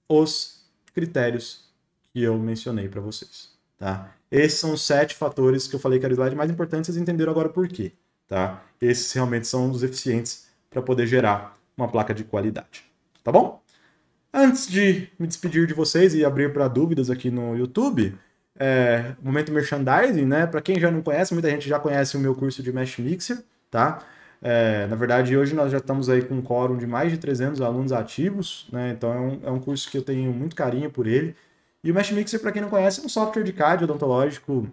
os critérios que eu mencionei para vocês, tá? Esses são os 7 fatores que eu falei que era o slide mais importante, vocês entenderam agora por quê, tá? Esses realmente são os eficientes para poder gerar uma placa de qualidade, tá bom? Antes de me despedir de vocês e abrir para dúvidas aqui no YouTube, momento merchandising, né? Para quem já não conhece, muita gente já conhece o meu curso de Mesh Mixer, tá? Na verdade, hoje nós já estamos aí com um quórum de mais de 300 alunos ativos, né? Então é um curso que eu tenho muito carinho por ele. E o Mesh Mixer, para quem não conhece, é um software de CAD odontológico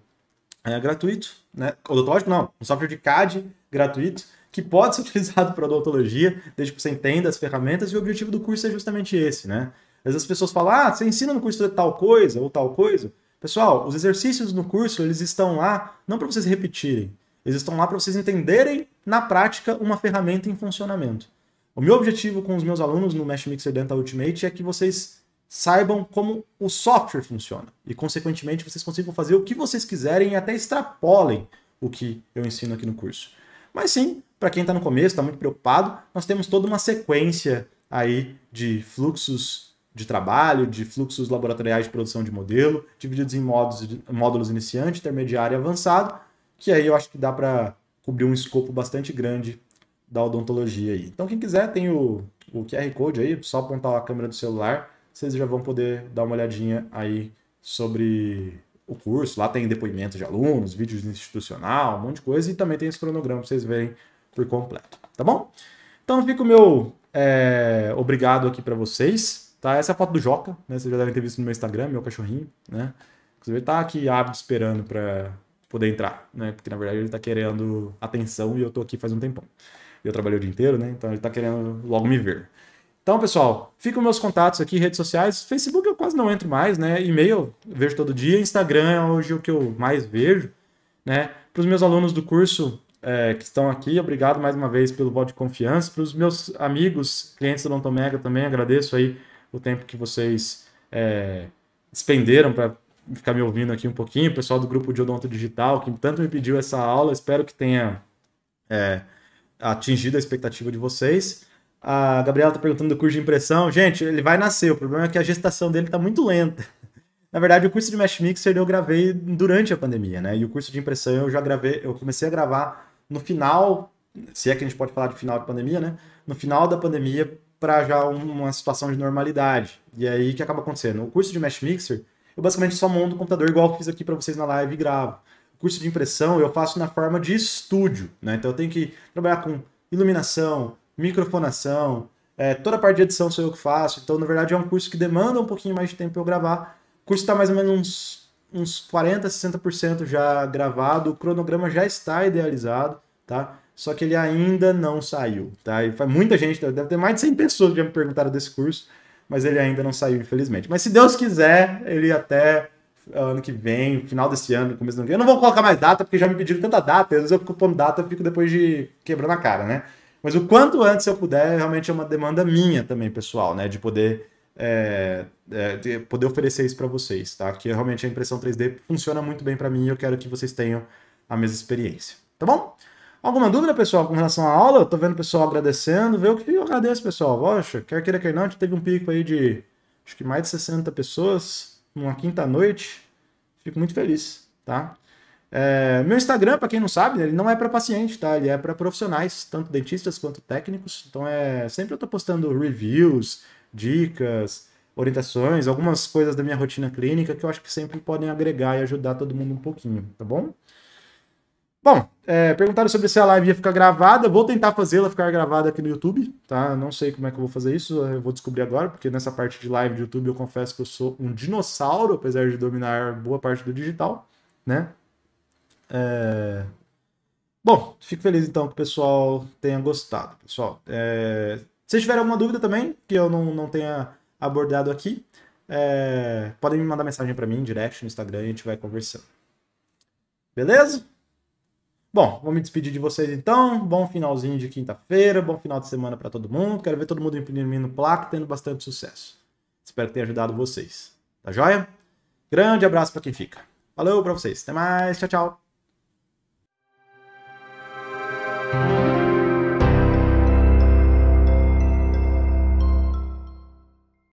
gratuito, né? Odontológico não, um software de CAD gratuito que pode ser utilizado para odontologia, desde que você entenda as ferramentas, e o objetivo do curso é justamente esse, né? Às vezes as pessoas falam, você ensina no curso de tal coisa ou tal coisa. Pessoal, os exercícios no curso, eles estão lá não para vocês repetirem, eles estão lá para vocês entenderem na prática uma ferramenta em funcionamento. O meu objetivo com os meus alunos no Mesh Mixer Dental Ultimate é que vocês saibam como o software funciona e, consequentemente, vocês consigam fazer o que vocês quiserem e até extrapolem o que eu ensino aqui no curso. Mas sim, para quem está no começo, está muito preocupado, nós temos toda uma sequência aí de fluxos de trabalho, de fluxos laboratoriais de produção de modelo, divididos em módulos iniciante, intermediário e avançado, que aí eu acho que dá para cobrir um escopo bastante grande da odontologia aí. Então, quem quiser, tem o QR Code aí, só apontar a câmera do celular, vocês já vão poder dar uma olhadinha aí sobre o curso. Lá tem depoimentos de alunos, vídeos institucional, um monte de coisa, e também tem esse cronograma para vocês verem por completo, tá bom? Então fica o meu obrigado aqui para vocês, tá? Essa é a foto do Joca, né? Vocês já devem ter visto no meu Instagram, meu cachorrinho, né? Inclusive ele tá aqui ávido esperando para poder entrar, né? Porque na verdade ele tá querendo atenção e eu tô aqui faz um tempão. Eu trabalhei o dia inteiro, né? Então ele tá querendo logo me ver. Então, pessoal, ficam meus contatos aqui, redes sociais. Facebook eu quase não entro mais, né? E-mail eu vejo todo dia. Instagram é hoje o que eu mais vejo, né? Para os meus alunos do curso que estão aqui, obrigado mais uma vez pelo voto de confiança. Para os meus amigos, clientes do Odontomega também, agradeço aí o tempo que vocês despenderam para ficar me ouvindo aqui um pouquinho. O pessoal do grupo de Odonto Digital, que tanto me pediu essa aula, espero que tenha atingido a expectativa de vocês. A Gabriela está perguntando do curso de impressão. Gente, ele vai nascer, o problema é que a gestação dele está muito lenta. Na verdade, o curso de Mesh Mixer eu gravei durante a pandemia, né? E o curso de impressão eu comecei a gravar no final, se é que a gente pode falar de final de pandemia, né? No final da pandemia, para já uma situação de normalidade. E aí, o que acaba acontecendo? O curso de Mesh Mixer, eu basicamente só monto o computador igual eu fiz aqui para vocês na live e gravo. O curso de impressão eu faço na forma de estúdio, né? Então eu tenho que trabalhar com iluminação, microfonação, toda a parte de edição sou eu que faço. Então, na verdade, é um curso que demanda um pouquinho mais de tempo para eu gravar. O curso está mais ou menos uns 40%, 60% já gravado. O cronograma já está idealizado, tá? Só que ele ainda não saiu, tá? E muita gente, deve ter mais de 100 pessoas que já me perguntaram desse curso, mas ele ainda não saiu, infelizmente. Mas se Deus quiser, ele até ano que vem, final desse ano, começo do ano que vem. Eu não vou colocar mais data, porque já me pediram tanta data. Às vezes eu fico pondo data, eu fico depois de quebrando a cara, né? Mas o quanto antes eu puder, realmente é uma demanda minha também, pessoal, né? De poder, poder oferecer isso para vocês, tá? Que realmente a impressão 3D funciona muito bem para mim e eu quero que vocês tenham a mesma experiência, tá bom? Alguma dúvida, pessoal, com relação à aula? Eu tô vendo o pessoal agradecendo. Vê o que eu agradeço, pessoal. Poxa, quer queira, quer não, a gente teve um pico aí de, acho que mais de 60 pessoas, numa quinta-noite. Fico muito feliz, tá? Meu Instagram, para quem não sabe, ele não é para paciente, tá? Ele é para profissionais, tanto dentistas quanto técnicos. Então sempre eu tô postando reviews, dicas, orientações, algumas coisas da minha rotina clínica que eu acho que sempre podem agregar e ajudar todo mundo um pouquinho, tá bom? Bom, perguntaram sobre se a live ia ficar gravada. Vou tentar fazê-la ficar gravada aqui no YouTube, tá? Não sei como é que eu vou fazer isso, eu vou descobrir agora, porque nessa parte de live de YouTube eu confesso que eu sou um dinossauro, apesar de dominar boa parte do digital, né? Bom, fico feliz então que o pessoal tenha gostado, pessoal. Se tiver alguma dúvida também, que eu não tenha abordado aqui, podem me mandar mensagem para mim, direct no Instagram, e a gente vai conversando. Beleza? Bom, vou me despedir de vocês então. Bom finalzinho de quinta-feira, bom final de semana para todo mundo. Quero ver todo mundo imprimindo placa, tendo bastante sucesso. Espero que tenha ajudado vocês. Tá joia? Grande abraço para quem fica. Falou para vocês. Até mais. Tchau, tchau.